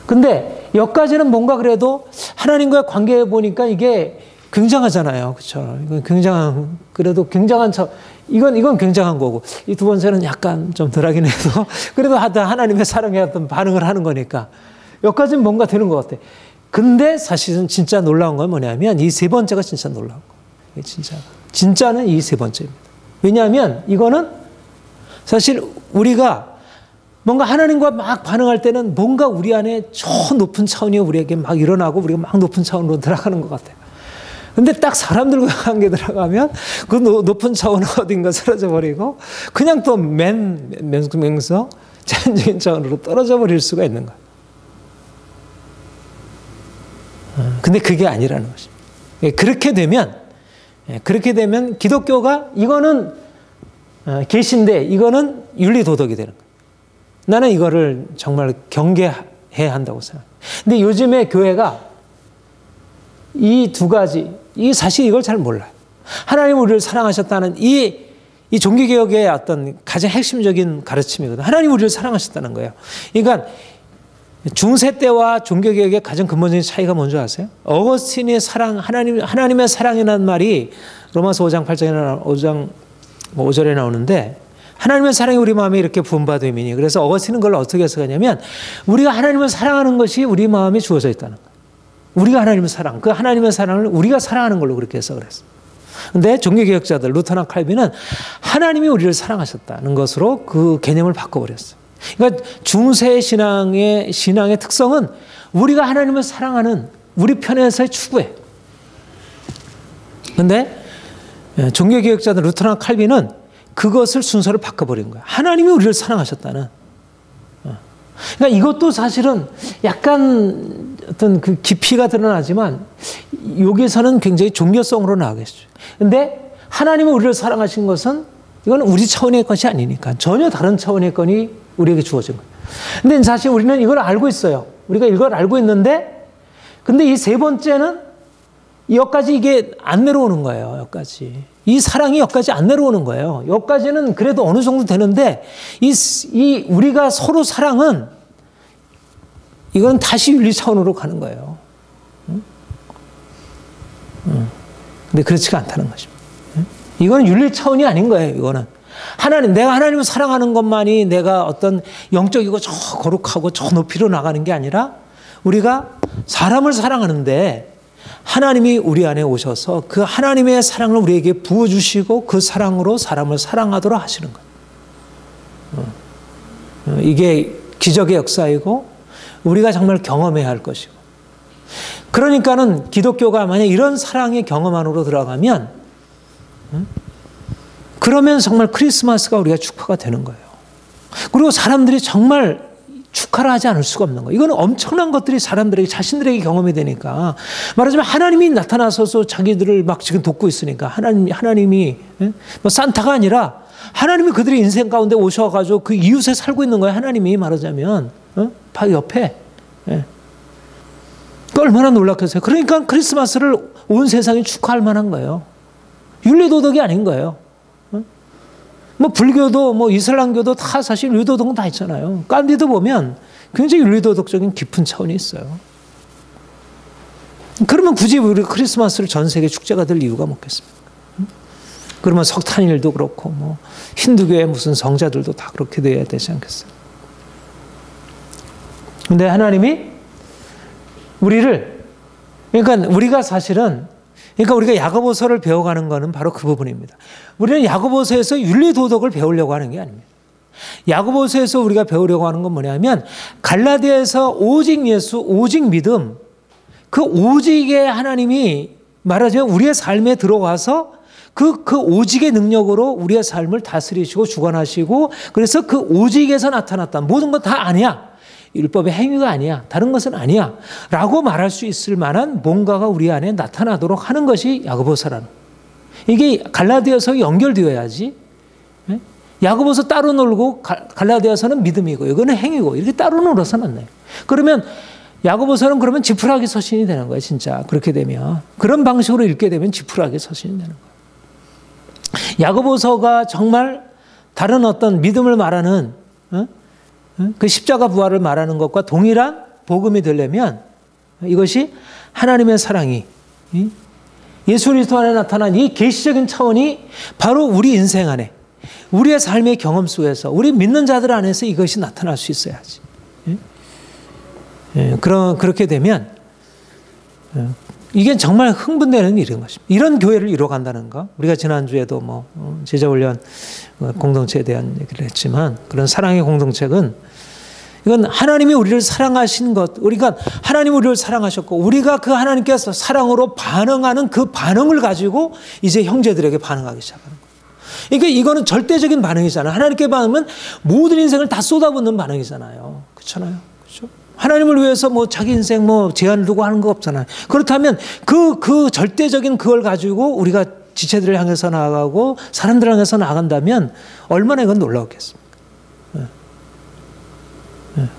근데 여기까지는 뭔가 그래도 하나님과의 관계에 보니까 이게 굉장하잖아요. 그렇죠? 이건 그래도 굉장한 이건 굉장한 거고 이 두 번째는 약간 좀 덜하긴 해도 그래도 하나님의 사랑에 어떤 반응을 하는 거니까 여기까지는 뭔가 되는 것 같아. 근데 사실은 진짜 놀라운 건 뭐냐면 이 세 번째가 진짜 놀라운 거예요. 진짜는 이 세 번째입니다. 왜냐하면 이거는 사실 우리가 뭔가 하나님과 막 반응할 때는 뭔가 우리 안에 저 높은 차원이 우리에게 막 일어나고 우리가 막 높은 차원으로 들어가는 것 같아요. 근데 딱 사람들과 관계 들어가면 그 높은 차원은 어딘가 사라져 버리고 그냥 또 맹서 자연적인 차원으로 떨어져 버릴 수가 있는 거예요. 근데 그게 아니라는 것입니다. 그렇게 되면 기독교가 이거는 계시인데 이거는 윤리도덕이 되는 거예요. 나는 이거를 정말 경계해야 한다고 생각해요. 근데 요즘에 교회가 이 두 가지, 사실 이걸 잘 몰라요. 하나님 우리를 사랑하셨다는 이 종교개혁의 어떤 가장 핵심적인 가르침이거든요. 하나님 우리를 사랑하셨다는 거예요. 그러니까 중세 때와 종교개혁의 가장 근본적인 차이가 뭔지 아세요? 어거스틴의 사랑, 하나님의 사랑이라는 말이 로마서 5장 8절에 5절에 나오는데 하나님의 사랑이 우리 마음에 이렇게 부음받음이니 그래서 어거스틴은 그걸 어떻게 해석하냐면 우리가 하나님을 사랑하는 것이 우리 마음에 주어져 있다는 거예요. 우리가 하나님을 사랑, 그 하나님의 사랑을 우리가 사랑하는 걸로 그렇게 해석을 했어요. 근데 종교개혁자들 루터나 칼빈은 하나님이 우리를 사랑하셨다는 것으로 그 개념을 바꿔버렸어요. 그러니까 중세 신앙의 특성은 우리가 하나님을 사랑하는 우리 편에서의 추구예요. 근데 종교개혁자들 루터나 칼빈은 그것을 순서를 바꿔버린 거예요. 하나님이 우리를 사랑하셨다는. 그러니까 이것도 사실은 약간 어떤 그 깊이가 드러나지만 여기서는 굉장히 종교성으로 나가겠죠. 근데 하나님이 우리를 사랑하신 것은 이건 우리 차원의 것이 아니니까 전혀 다른 차원의 건이 우리에게 주어진 거예요. 근데 사실 우리는 이걸 알고 있어요. 우리가 이걸 알고 있는데 근데 이 세 번째는 여기까지 이게 안 내려오는 거예요. 여기까지. 이 사랑이 여기까지 안 내려오는 거예요. 여기까지는 그래도 어느 정도 되는데 이 우리가 서로 사랑은 이건 다시 윤리 차원으로 가는 거예요. 근데 그렇지가 않다는 것입니다. 이거는 윤리 차원이 아닌 거예요. 이거는 내가 하나님을 사랑하는 것만이 내가 어떤 영적이고 저 거룩하고 저 높이로 나가는 게 아니라 우리가 사람을 사랑하는데 하나님이 우리 안에 오셔서 그 하나님의 사랑을 우리에게 부어주시고 그 사랑으로 사람을 사랑하도록 하시는 거예요. 이게 기적의 역사이고 우리가 정말 경험해야 할 것이고 그러니까는 기독교가 만약 이런 사랑의 경험 안으로 들어가면 그러면 정말 크리스마스가 우리가 축하가 되는 거예요. 그리고 사람들이 정말 축하를 하지 않을 수가 없는 거예요. 이거는 엄청난 것들이 자신들에게 경험이 되니까 말하자면 하나님이 나타나서서 자기들을 막 지금 돕고 있으니까 하나님이 뭐 산타가 아니라 하나님이 그들의 인생 가운데 오셔가지고 그 이웃에 살고 있는 거예요. 하나님이 말하자면 바로 옆에. 얼마나 놀랍겠어요. 그러니까 크리스마스를 온 세상이 축하할 만한 거예요. 윤리도덕이 아닌 거예요. 뭐 불교도 뭐 이슬람교도 다 사실 윤리도덕은 다 있잖아요. 간디도 보면 굉장히 윤리도덕적인 깊은 차원이 있어요. 그러면 굳이 우리 크리스마스를 전 세계 축제가 될 이유가 뭐겠습니까? 그러면 석탄일도 그렇고 뭐 힌두교의 무슨 성자들도 다 그렇게 돼야 되지 않겠어요? 근데 하나님이 우리를, 그러니까 우리가 사실은, 그러니까 우리가 야고보서를 배워가는 것은 바로 그 부분입니다. 우리는 야고보서에서 윤리도덕을 배우려고 하는 게 아닙니다. 야고보서에서 우리가 배우려고 하는 건 뭐냐면 갈라디아에서 오직 예수, 오직 믿음, 그 오직의 하나님이 말하자면 우리의 삶에 들어와서 그 오직의 능력으로 우리의 삶을 다스리시고 주관하시고, 그래서 그 오직에서 나타났다. 모든 건 다 아니야. 율법의 행위가 아니야. 다른 것은 아니야. 라고 말할 수 있을 만한 뭔가가 우리 안에 나타나도록 하는 것이 야고보서라는. 이게 갈라디아서 연결되어야지. 야고보서 따로 놀고 갈라디아서는 믿음이고 이거는 행위고 이렇게 따로 놀아서는 안 돼요. 그러면 야고보서는 그러면 지푸라기 서신이 되는 거예요. 진짜 그렇게 되면. 그런 방식으로 읽게 되면 지푸라기 서신이 되는 거예요. 야고보서가 정말 다른 어떤 믿음을 말하는 그 십자가 부활을 말하는 것과 동일한 복음이 되려면 이것이 하나님의 사랑이 예수 그리스도 안에 나타난 이 계시적인 차원이 바로 우리 인생 안에 우리의 삶의 경험 속에서 우리 믿는 자들 안에서 이것이 나타날 수 있어야지. 그렇게 되면 이게 정말 흥분되는 일인 것입니다. 이런 교회를 이뤄간다는 거. 우리가 지난주에도 뭐 제자훈련 공동체에 대한 얘기를 했지만 그런 사랑의 공동체는 이건 하나님이 우리를 사랑하신 것, 우리가 하나님 우리를 사랑하셨고 우리가 그 하나님께서 사랑으로 반응하는 그 반응을 가지고 이제 형제들에게 반응하기 시작하는 거예요. 그러니까 이거는 절대적인 반응이잖아요. 하나님께 반응은 모든 인생을 다 쏟아붓는 반응이잖아요. 그렇잖아요. 그렇죠? 하나님을 위해서 뭐 자기 인생 뭐 제한을 두고 하는 거 없잖아요. 그렇다면 그 절대적인 그걸 가지고 우리가 지체들을 향해서 나아가고 사람들을 향해서 나아간다면 얼마나 이건 놀라웠겠습니까?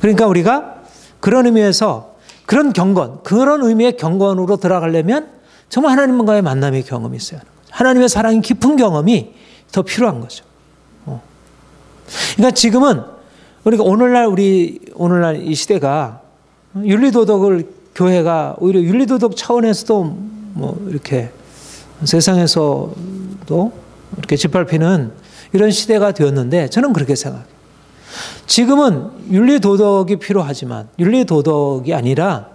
그러니까 우리가 그런 의미에서 그런 경건, 그런 의미의 경건으로 들어가려면 정말 하나님과의 만남의 경험이 있어야 하는 거죠. 하나님의 사랑이 깊은 경험이 더 필요한 거죠. 그러니까 지금은 우리가 오늘날 이 시대가 윤리도덕을 교회가 오히려 윤리도덕 차원에서도 뭐 이렇게 세상에서도 이렇게 짓밟히는 이런 시대가 되었는데 저는 그렇게 생각해요. 지금은 윤리도덕이 필요하지만 윤리도덕이 아니라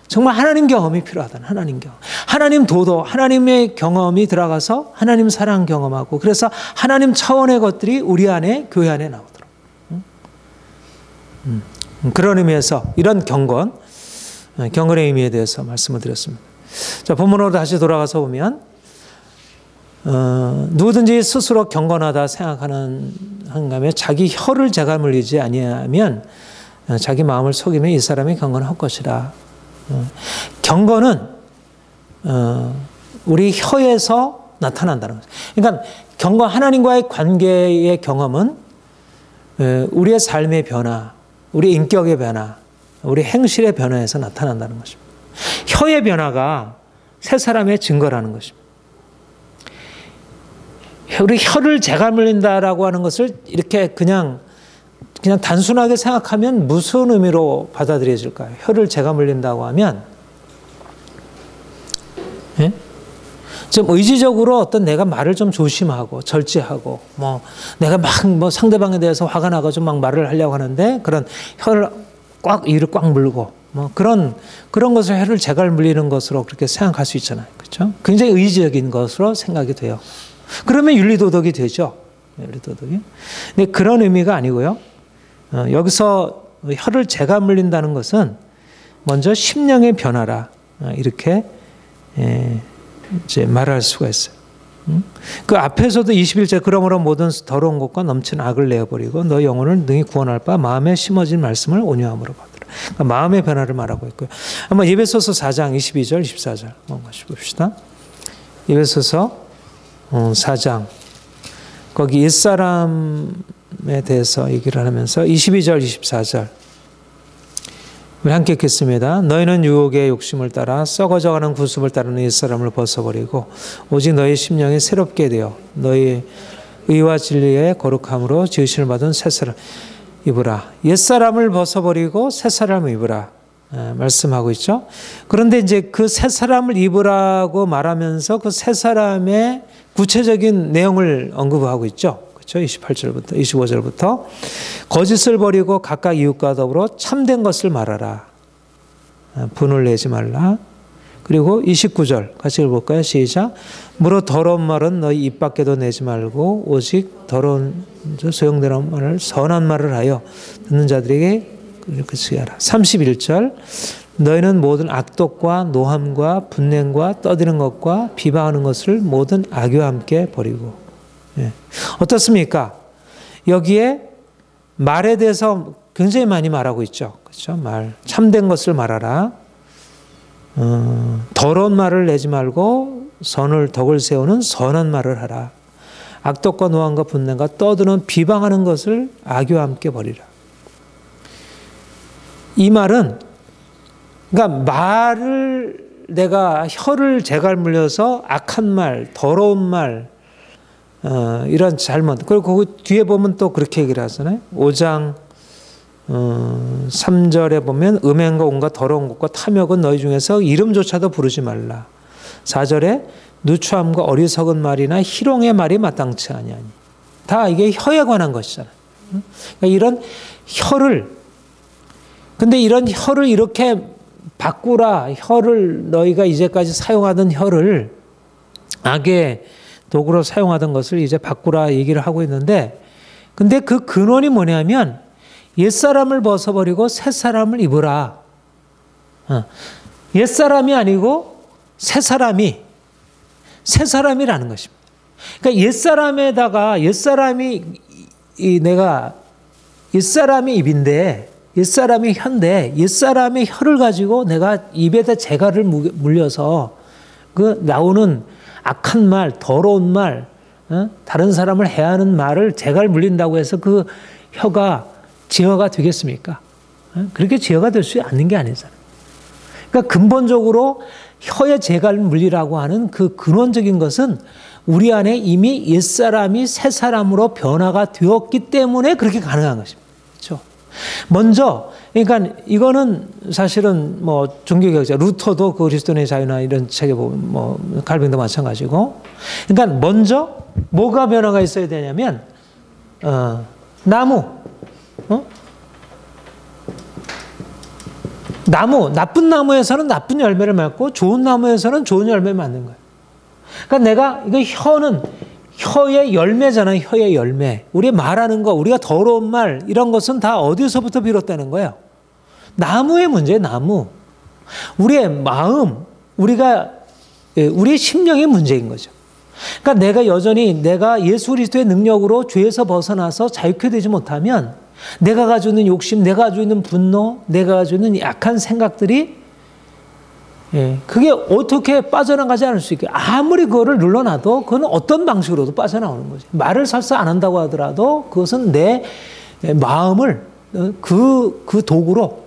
정말 하나님 경험이 필요하다. 하나님 경험. 하나님 도덕, 하나님의 경험이 들어가서 하나님 사랑 경험하고 그래서 하나님 차원의 것들이 우리 안에 교회 안에 나오도록. 그런 의미에서 이런 경건의 의미에 대해서 말씀을 드렸습니다. 자, 본문으로 다시 돌아가서 보면 누구든지 스스로 경건하다 생각하는 한감에 자기 혀를 재가물리지 아니하면 자기 마음을 속이면 이 사람이 경건할 것이라. 경건은 우리 혀에서 나타난다는 거죠. 그러니까 경건 하나님과의 관계의 경험은 우리의 삶의 변화, 우리 인격의 변화, 우리 행실의 변화에서 나타난다는 것입니다. 혀의 변화가 새 사람의 증거라는 것입니다. 우리 혀를 재가물린다라고 하는 것을 이렇게 그냥 단순하게 생각하면 무슨 의미로 받아들여질까요? 혀를 재가물린다고 하면 좀 의지적으로 어떤 내가 말을 좀 조심하고 절제하고 뭐 내가 막 뭐 상대방에 대해서 화가 나가지고 막 말을 하려고 하는데 그런 혀를 입을 꽉 물고 뭐 그런 것을 혀를 재가물리는 것으로 그렇게 생각할 수 있잖아요. 그렇죠? 굉장히 의지적인 것으로 생각이 돼요. 그러면 윤리도덕이 되죠. 윤리도덕이. 근데 그런 의미가 아니고요. 여기서 혀를 재가물린다는 것은 먼저 심령의 변화라 이렇게 이제 말할 수가 있어요. 그 앞에서도 21절 그러므로 모든 더러운 것과 넘치는 악을 내어버리고 너 영혼을 능히 구원할 바 마음에 심어진 말씀을 온유함으로 받으라. 그러니까 마음의 변화를 말하고 있고요. 한번 예배소서 4장 22절 24절 한번 같이 봅시다. 예배소서 4장 거기 옛사람에 대해서 얘기를 하면서 22절 24절 우리 함께 읽겠습니다. 너희는 유혹의 욕심을 따라 썩어져가는 구습을 따르는 옛사람을 벗어버리고 오직 너희 심령이 새롭게 되어 너희 의와 진리의 거룩함으로 지으심을 받은 새사람 입으라. 옛사람을 벗어버리고 새사람을 입으라. 말씀하고 있죠. 그런데 이제 그 새사람을 입으라고 말하면서 그 새사람의 구체적인 내용을 언급하고 있죠. 그렇죠? 28절부터 25절부터 거짓을 버리고 각각 이웃과 더불어 참된 것을 말하라. 분을 내지 말라. 그리고 29절 같이 읽어볼까요? 시작. 무릇 더러운 말은 너희 입 밖에도 내지 말고 오직 더러운 소용되는 말을 선한 말을 하여 듣는 자들에게 이렇게 쓰게 하라. 31절 너희는 모든 악독과 노함과 분냄과 떠드는 것과 비방하는 것을 모든 악의와 함께 버리고. 예. 어떻습니까? 여기에 말에 대해서 굉장히 많이 말하고 있죠. 그렇죠? 말 참된 것을 말하라. 더러운 말을 내지 말고 덕을 세우는 선한 말을 하라. 악독과 노함과 분냄과 떠드는 비방하는 것을 악의와 함께 버리라. 이 말은 그러니까 말을 내가 혀를 재갈 물려서 악한 말, 더러운 말, 이런 잘못. 그리고 거기 뒤에 보면 또 그렇게 얘기를 하잖아요. 5장 3절에 보면 음행과 온갖 더러운 것과 탐욕은 너희 중에서 이름조차도 부르지 말라. 4절에 누추함과 어리석은 말이나 희롱의 말이 마땅치 아니하니. 다 이게 혀에 관한 것이잖아요. 그러니까 이런 혀를, 근데 이런 혀를 이렇게 바꾸라. 혀를 너희가 이제까지 사용하던 혀를 악의 도구로 사용하던 것을 이제 바꾸라 얘기를 하고 있는데, 근데 그 근원이 뭐냐면 옛사람을 벗어버리고 새사람을 입으라. 옛사람이 아니고 새사람이라는 것입니다. 그러니까 옛사람에다가 내가 옛사람이 입인데 옛사람이 혀인데 옛사람의 혀를 가지고 내가 입에다 재갈을 물려서 그 나오는 악한 말, 더러운 말, 다른 사람을 해하는 말을 재갈 물린다고 해서 그 혀가 제어가 되겠습니까? 그렇게 제어가 될 수 있는 게 아니잖아요. 그러니까 근본적으로 혀에 재갈 물리라고 하는 그 근원적인 것은 우리 안에 이미 옛사람이 새사람으로 변화가 되었기 때문에 그렇게 가능한 것입니다. 그렇죠? 먼저, 그러니까 이거는 사실은 뭐 종교개혁자 루터도 그리스도인의 자유나 이런 책에 보면 뭐 칼빈도 마찬가지고, 그러니까 먼저 뭐가 변화가 있어야 되냐면 나무, 나쁜 나무에서는 나쁜 열매를 맺고 좋은 나무에서는 좋은 열매를 맺는 거예요. 그러니까 이거 혀의 열매잖아요. 혀의 열매. 우리 말하는 거, 우리가 더러운 말, 이런 것은 다 어디서부터 비롯되는 거예요? 나무의 문제예요, 나무. 우리의 마음, 우리의 심령의 문제인 거죠. 그러니까 내가 예수 그리스도의 능력으로 죄에서 벗어나서 자유케 되지 못하면 내가 가지고 있는 욕심, 내가 가지고 있는 분노, 내가 가지고 있는 약한 생각들이 그게 어떻게 빠져나가지 않을 수 있게, 아무리 그거를 눌러놔도 그건 어떤 방식으로도 빠져나오는 거지. 말을 설사 안 한다고 하더라도 그것은 내 마음을 그 도구로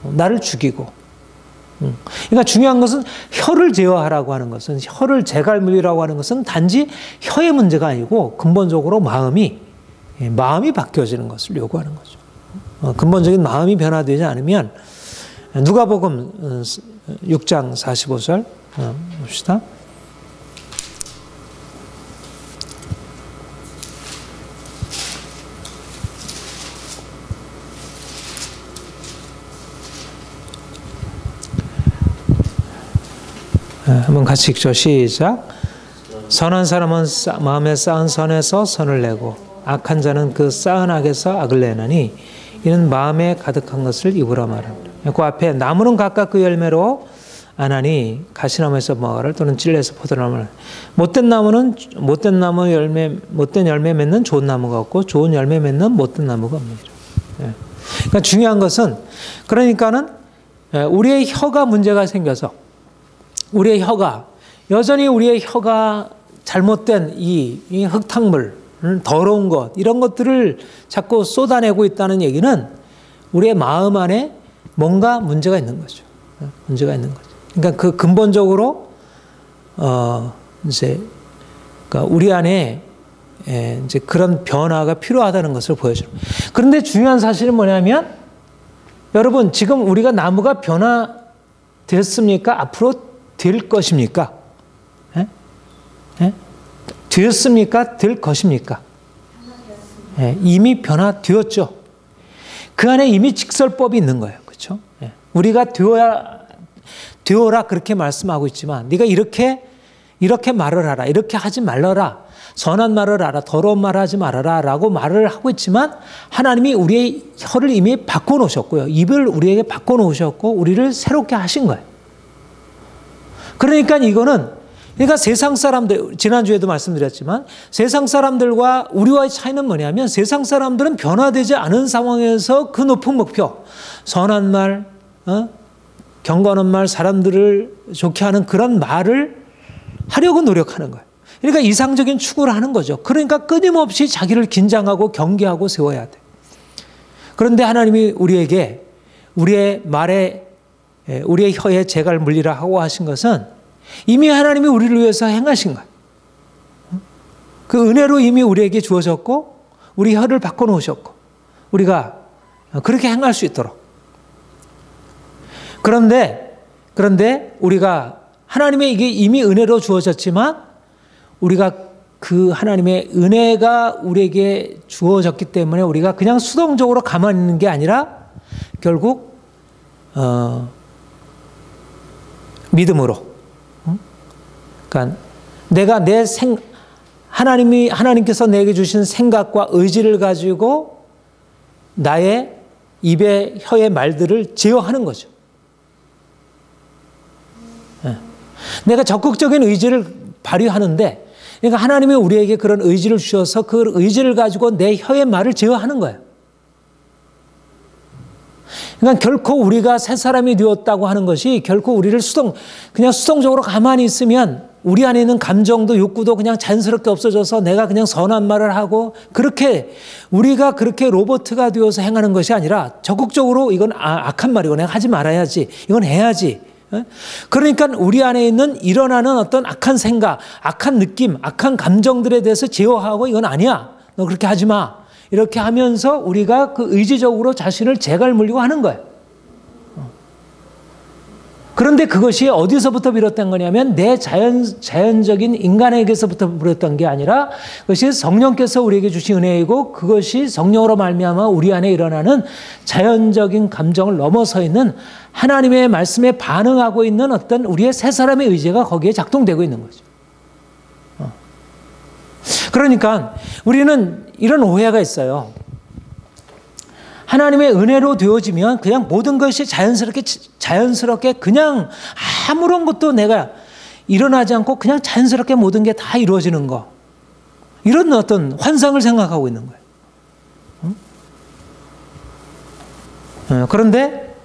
나를 죽이고. 그러니까 중요한 것은 혀를 제어하라고 하는 것은, 혀를 재갈물이라고 하는 것은 단지 혀의 문제가 아니고 근본적으로 마음이 바뀌어지는 것을 요구하는 거죠. 근본적인 마음이 변화되지 않으면, 누가복음 6장 45절 봅시다. 한번 같이 읽죠. 시작. 선한 사람은 마음에 쌓은 선에서 선을 내고 악한 자는 그 쌓은 악에서 악을 내나니 이는 마음에 가득한 것을 입으라 말합니다. 그 앞에 나무는 각각 그 열매로 아나니 가시나무에서 무화과를 또는 찔레에서 포도나무를. 못된 나무는 못된 열매 맺는 좋은 나무가 없고 좋은 열매 맺는 못된 나무가 없느니라. 그러니까 중요한 것은, 그러니까는 우리의 혀가 문제가 생겨서 여전히 우리의 혀가 잘못된 이 흙탕물, 더러운 것, 이런 것들을 자꾸 쏟아내고 있다는 얘기는 우리의 마음 안에 뭔가 문제가 있는 거죠. 문제가 있는 거죠. 그러니까 그 근본적으로 그러니까 우리 안에 이제 그런 변화가 필요하다는 것을 보여줘요. 그런데 중요한 사실은 뭐냐면, 여러분 지금 우리가 나무가 변화됐습니까? 앞으로 될 것입니까? 되었습니까? 될 것입니까? 이미 변화되었죠. 그 안에 이미 직설법이 있는 거예요. 그렇죠? 우리가 되어라 그렇게 말씀하고 있지만 네가 이렇게 말을 하라. 이렇게 하지 말라라. 선한 말을 하라. 더러운 말을 하지 말아라. 라고 말을 하고 있지만 하나님이 우리의 혀를 이미 바꿔놓으셨고요. 입을 우리에게 바꿔놓으셨고 우리를 새롭게 하신 거예요. 그러니까 그러니까 세상 사람들, 지난주에도 말씀드렸지만 세상 사람들과 우리와의 차이는 뭐냐면 세상 사람들은 변화되지 않은 상황에서 그 높은 목표, 선한 말, 경건한 말, 사람들을 좋게 하는 그런 말을 하려고 노력하는 거예요. 그러니까 이상적인 추구를 하는 거죠. 그러니까 끊임없이 자기를 긴장하고 경계하고 세워야 돼. 그런데 하나님이 우리에게 우리의 말에, 우리의 혀에 재갈 물리라 하고 하신 것은 이미 하나님이 우리를 위해서 행하신 거예요. 그 은혜로 이미 우리에게 주어졌고 우리 혀를 바꿔놓으셨고 우리가 그렇게 행할 수 있도록. 그런데 우리가 하나님의 이게 이미 은혜로 주어졌지만 우리가 그 하나님의 은혜가 우리에게 주어졌기 때문에 우리가 그냥 수동적으로 가만히 있는 게 아니라 결국 믿음으로. 그러니까 내가 하나님께서 내게 주신 생각과 의지를 가지고 나의 입에 혀의 말들을 제어하는 거죠. 내가 적극적인 의지를 발휘하는데 그러니까 하나님이 우리에게 그런 의지를 주셔서 그 의지를 가지고 내 혀의 말을 제어하는 거예요. 그러니까 결코 우리가 새 사람이 되었다고 하는 것이 결코 우리를 그냥 수동적으로 가만히 있으면 우리 안에 있는 감정도 욕구도 그냥 자연스럽게 없어져서 내가 그냥 선한 말을 하고 우리가 그렇게 로봇가 되어서 행하는 것이 아니라 적극적으로 이건 악한 말이고 내가 하지 말아야지. 이건 해야지. 그러니까 우리 안에 일어나는 어떤 악한 생각, 악한 느낌, 악한 감정들에 대해서 제어하고 이건 아니야. 너 그렇게 하지 마. 이렇게 하면서 우리가 그 의지적으로 자신을 재갈 물리고 하는 거예요. 그런데 그것이 어디서부터 비롯된 거냐면 내 자연적인 인간에게서부터 비롯된 게 아니라 그것이 성령께서 우리에게 주신 은혜이고 그것이 성령으로 말미암아 우리 안에 일어나는 자연적인 감정을 넘어서 있는 하나님의 말씀에 반응하고 있는 어떤 우리의 새 사람의 의지가 거기에 작동되고 있는 거죠. 그러니까 우리는 이런 오해가 있어요. 하나님의 은혜로 되어지면 그냥 모든 것이 자연스럽게 그냥 아무런 것도 내가 일어나지 않고 그냥 자연스럽게 모든 게 다 이루어지는 거. 이런 어떤 환상을 생각하고 있는 거예요. 그런데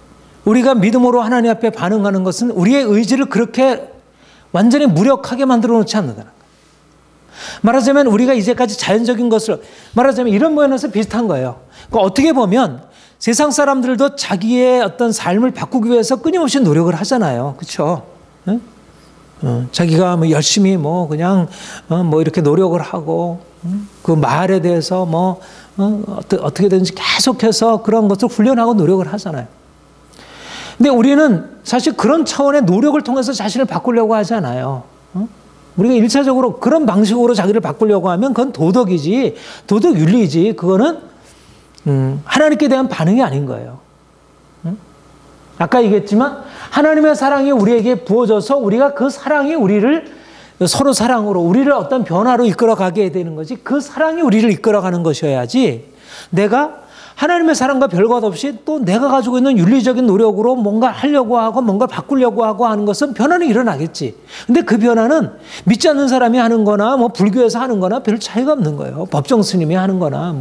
우리가 믿음으로 하나님 앞에 반응하는 것은 우리의 의지를 그렇게 완전히 무력하게 만들어 놓지 않는다는 거예요. 말하자면 우리가 이제까지 자연적인 것을 말하자면 이런 면에서 비슷한 거예요. 그러니까 어떻게 보면 세상 사람들도 자기의 어떤 삶을 바꾸기 위해서 끊임없이 노력을 하잖아요. 그렇죠? 자기가 뭐 열심히 그냥 이렇게 노력을 하고 그 말에 대해서 어떻게든지 계속해서 그런 것을 훈련하고 노력을 하잖아요. 근데 우리는 사실 그런 차원의 노력을 통해서 자신을 바꾸려고 하지 않아요. 우리가 일차적으로 그런 방식으로 자기를 바꾸려고 하면 그건 도덕이지, 도덕 윤리지. 그거는 하나님께 대한 반응이 아닌 거예요. 아까 얘기했지만 하나님의 사랑이 우리에게 부어져서 우리가 그 사랑이 우리를 서로 사랑으로 우리를 어떤 변화로 이끌어가게 되는 거지. 그 사랑이 우리를 이끌어가는 것이어야지 내가 하나님의 사랑과 별것 없이 또 내가 가지고 있는 윤리적인 노력으로 뭔가 하려고 하고 뭔가 바꾸려고 하고 하는 것은 변화는 일어나겠지. 근데 그 변화는 믿지 않는 사람이 하는 거나 불교에서 하는 거나 별 차이가 없는 거예요. 법정 스님이 하는 거나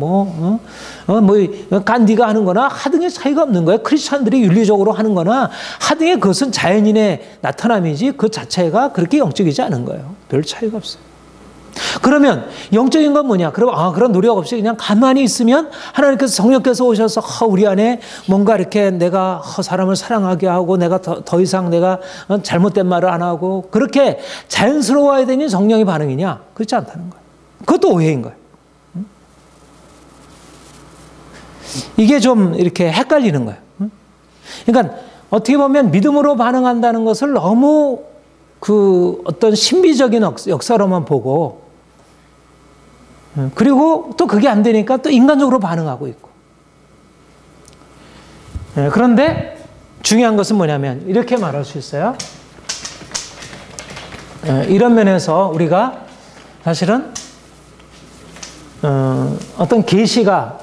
간디가 하는 거나 하등의 차이가 없는 거예요. 크리스찬들이 윤리적으로 하는 거나 하등의 그것은 자연인의 나타남이지 그 자체가 그렇게 영적이지 않은 거예요. 별 차이가 없어요. 그러면 영적인 건 뭐냐? 그런 노력 없이 그냥 가만히 있으면 하나님께서 성령께서 오셔서 우리 안에 뭔가 이렇게 내가 사람을 사랑하게 하고 내가 더 이상 내가 잘못된 말을 안 하고 그렇게 자연스러워야 되니 성령의 반응이냐? 그렇지 않다는 거예요. 그것도 오해인 거예요. 이게 좀 이렇게 헷갈리는 거예요. 그러니까 어떻게 보면 믿음으로 반응한다는 것을 너무 그 어떤 신비적인 역사로만 보고 그리고 또 그게 안 되니까 또 인간적으로 반응하고 있고. 그런데 중요한 것은 뭐냐면 이렇게 말할 수 있어요. 이런 면에서 우리가 사실은 어떤 계시가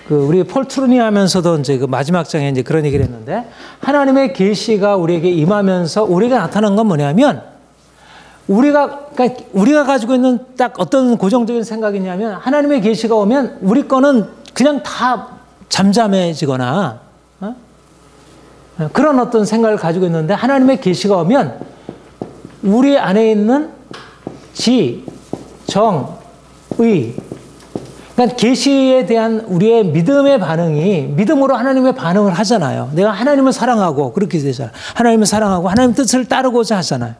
우리 폴 트루니 하면서도 이제 그 마지막 장에 이제 그런 얘기를 했는데, 하나님의 계시가 우리에게 임하면서 우리가 나타난 건 뭐냐면, 우리가 가지고 있는 딱 어떤 고정적인 생각이냐면, 하나님의 계시가 오면 우리 거는 그냥 다 잠잠해지거나 그런 어떤 생각을 가지고 있는데, 하나님의 계시가 오면 우리 안에 있는 지, 정, 의, 그러니까 계시에 대한 우리의 믿음의 반응이, 믿음으로 하나님의 반응을 하잖아요. 내가 하나님을 사랑하고 그렇게 되잖아요. 하나님을 사랑하고 하나님 뜻을 따르고자 하잖아요.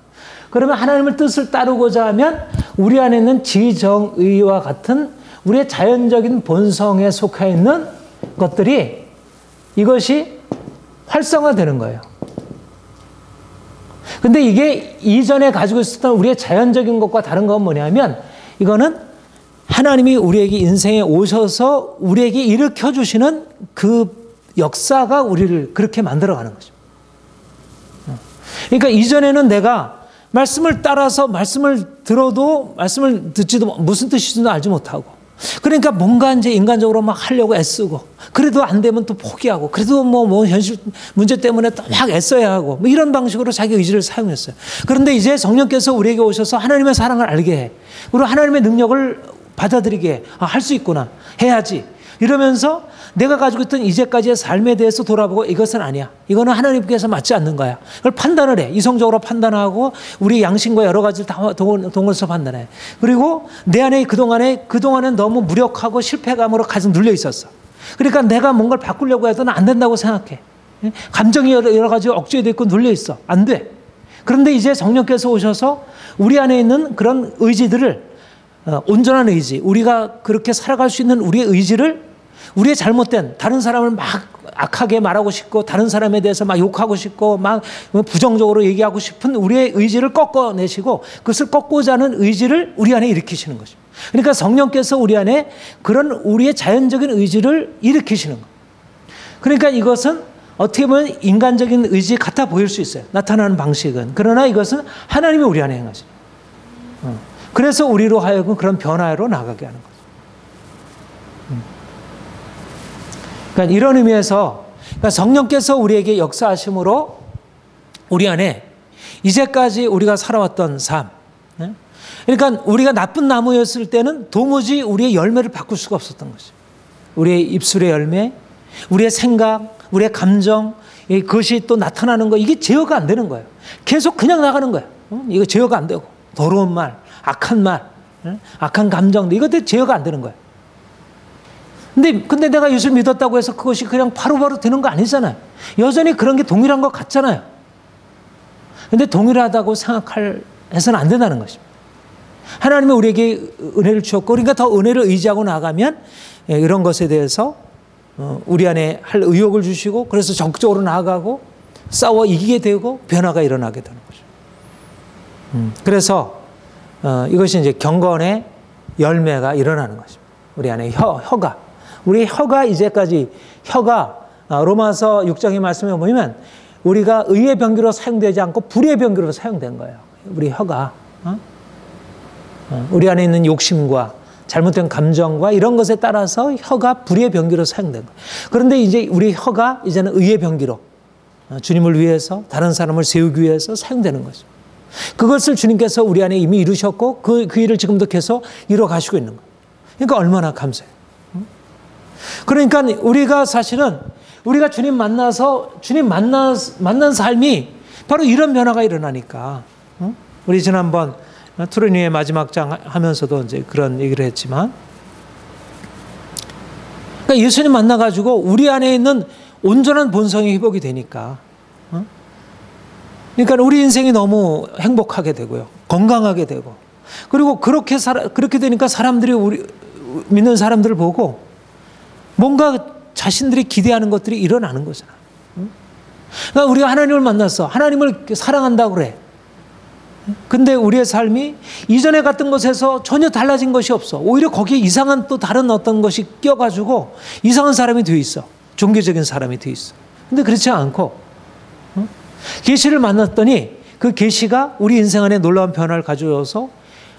그러면 하나님의 뜻을 따르고자 하면 우리 안에 있는 지정의와 같은 우리의 자연적인 본성에 속해 있는 것들이, 이것이 활성화되는 거예요. 근데 이게 이전에 가지고 있었던 우리의 자연적인 것과 다른 건 뭐냐면, 이거는 하나님이 우리에게 인생에 오셔서 우리에게 일으켜 주시는 그 역사가 우리를 그렇게 만들어가는 거죠. 그러니까 이전에는 내가 말씀을 따라서 말씀을 들어도 말씀을 듣지도 무슨 뜻인지도 알지 못하고, 그러니까 뭔가 이제 인간적으로 막 하려고 애쓰고, 그래도 안 되면 또 포기하고, 그래도 뭐 현실 문제 때문에 또 막 애써야 하고, 뭐 이런 방식으로 자기 의지를 사용했어요. 그런데 이제 성령께서 우리에게 오셔서 하나님의 사랑을 알게 해, 그리고 하나님의 능력을 받아들이게 해. 할 수 있구나, 해야지, 이러면서 내가 가지고 있던 이제까지의 삶에 대해서 돌아보고, 이것은 아니야, 이거는 하나님께서 맞지 않는 거야, 그걸 판단을 해. 이성적으로 판단하고 우리 양심과 여러 가지를 다 동원해서 판단해. 그리고 내 안에 그동안에 너무 무력하고 실패감으로 가슴 눌려 있었어. 그러니까 내가 뭔가를 바꾸려고 해도 안 된다고 생각해. 감정이 여러 가지 억제돼 있고 눌려 있어. 안 돼. 그런데 이제 성령께서 오셔서 우리 안에 있는 그런 의지들을, 온전한 의지, 우리가 그렇게 살아갈 수 있는 우리의 의지를, 우리의 잘못된, 다른 사람을 막 악하게 말하고 싶고, 다른 사람에 대해서 막 욕하고 싶고, 막 부정적으로 얘기하고 싶은 우리의 의지를 꺾어내시고, 그것을 꺾고자 하는 의지를 우리 안에 일으키시는 거죠. 그러니까 성령께서 우리 안에 그런 우리의 자연적인 의지를 일으키시는 거예요. 그러니까 이것은 어떻게 보면 인간적인 의지 같아 보일 수 있어요, 나타나는 방식은. 그러나 이것은 하나님이 우리 안에 행하시죠. 그래서 우리로 하여금 그런 변화로 나가게 하는 거죠. 그러니까 이런 의미에서, 그러니까 성령께서 우리에게 역사하심으로 우리 안에 이제까지 우리가 살아왔던 삶, 그러니까 우리가 나쁜 나무였을 때는 도무지 우리의 열매를 바꿀 수가 없었던 거죠. 우리의 입술의 열매, 우리의 생각, 우리의 감정, 그것이 또 나타나는 거, 이게 제어가 안 되는 거예요. 계속 그냥 나가는 거예요. 이거 제어가 안 되고, 더러운 말, 악한 말, 악한 감정도, 이것들 제어가 안 되는 거예요. 근데 내가 예수를 믿었다고 해서 그것이 그냥 바로바로 되는 거 아니잖아요. 여전히 그런 게 동일한 것 같잖아요. 근데 동일하다고 해서는 안 된다는 것입니다. 하나님이 우리에게 은혜를 주었고, 그러니까 더 은혜를 의지하고 나가면 이런 것에 대해서 우리 안에 할 의욕을 주시고, 그래서 적극적으로 나아가고 싸워 이기게 되고 변화가 일어나게 되는 거죠. 그래서 이것이 이제 경건의 열매가 일어나는 것입니다. 우리 안에 혀가. 우리 혀가 이제까지, 로마서 6장의 말씀에 보면 우리가 의의 병기로 사용되지 않고 불의 병기로 사용된 거예요. 우리 혀가. 우리 안에 있는 욕심과 잘못된 감정과 이런 것에 따라서 혀가 불의 병기로 사용된 거예요. 그런데 이제 우리 혀가 이제는 의의 병기로 주님을 위해서, 다른 사람을 세우기 위해서 사용되는 거죠. 그것을 주님께서 우리 안에 이미 이루셨고 그 일을 지금도 계속 이루어 가시고 있는 거예요. 그러니까 얼마나 감사해요. 그러니까 우리가 사실은 우리가 주님 만나서 만난 삶이 바로 이런 변화가 일어나니까, 우리 지난번 트루니의 마지막 장 하면서도 이제 그런 얘기를 했지만, 그러니까 예수님 만나가지고 우리 안에 있는 온전한 본성이 회복이 되니까, 그러니까 우리 인생이 너무 행복하게 되고요, 건강하게 되고, 그리고 그렇게 되니까 사람들이 믿는 사람들을 보고 뭔가 자신들이 기대하는 것들이 일어나는 거잖아. 그러니까 우리가 하나님을 만났어, 하나님을 사랑한다고 그래. 근데 우리의 삶이 이전에 갔던 것에서 전혀 달라진 것이 없어. 오히려 거기에 이상한 또 다른 어떤 것이 껴가지고 이상한 사람이 돼 있어. 종교적인 사람이 돼 있어. 근데 그렇지 않고 계시를 만났더니 그 계시가 우리 인생 안에 놀라운 변화를 가져와서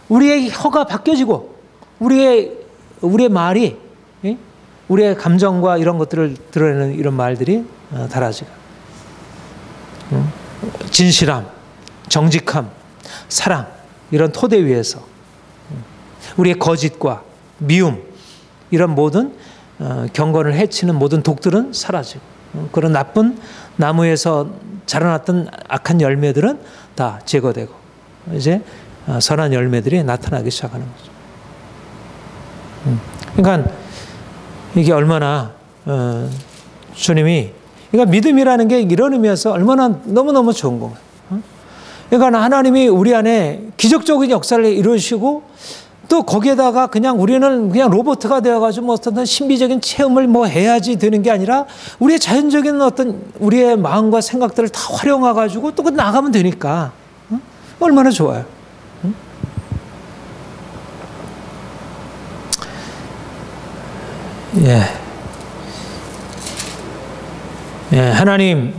우리의 혀가 바뀌어지고 우리의 말이, 우리의 감정과 이런 것들을 드러내는 이런 말들이 달라지고, 진실함, 정직함, 사랑, 이런 토대 위에서 우리의 거짓과 미움, 이런 모든 경건을 해치는 모든 독들은 사라지고, 그런 나쁜 나무에서 자라났던 악한 열매들은 다 제거되고 이제 선한 열매들이 나타나기 시작하는 거죠. 그러니까 이게 얼마나 주님이, 그러니까 믿음이라는 게 이런 의미에서 얼마나 너무너무 좋은 거예요. 그러니까 하나님이 우리 안에 기적적인 역사를 이루시고 또 거기에다가 그냥 우리는 그냥 로봇가 되어가지고 뭐 어떤 신비적인 체험을 뭐 해야지 되는 게 아니라 우리의 자연적인 어떤 우리의 마음과 생각들을 다 활용해가지고 또 나가면 되니까 얼마나 좋아요. 하나님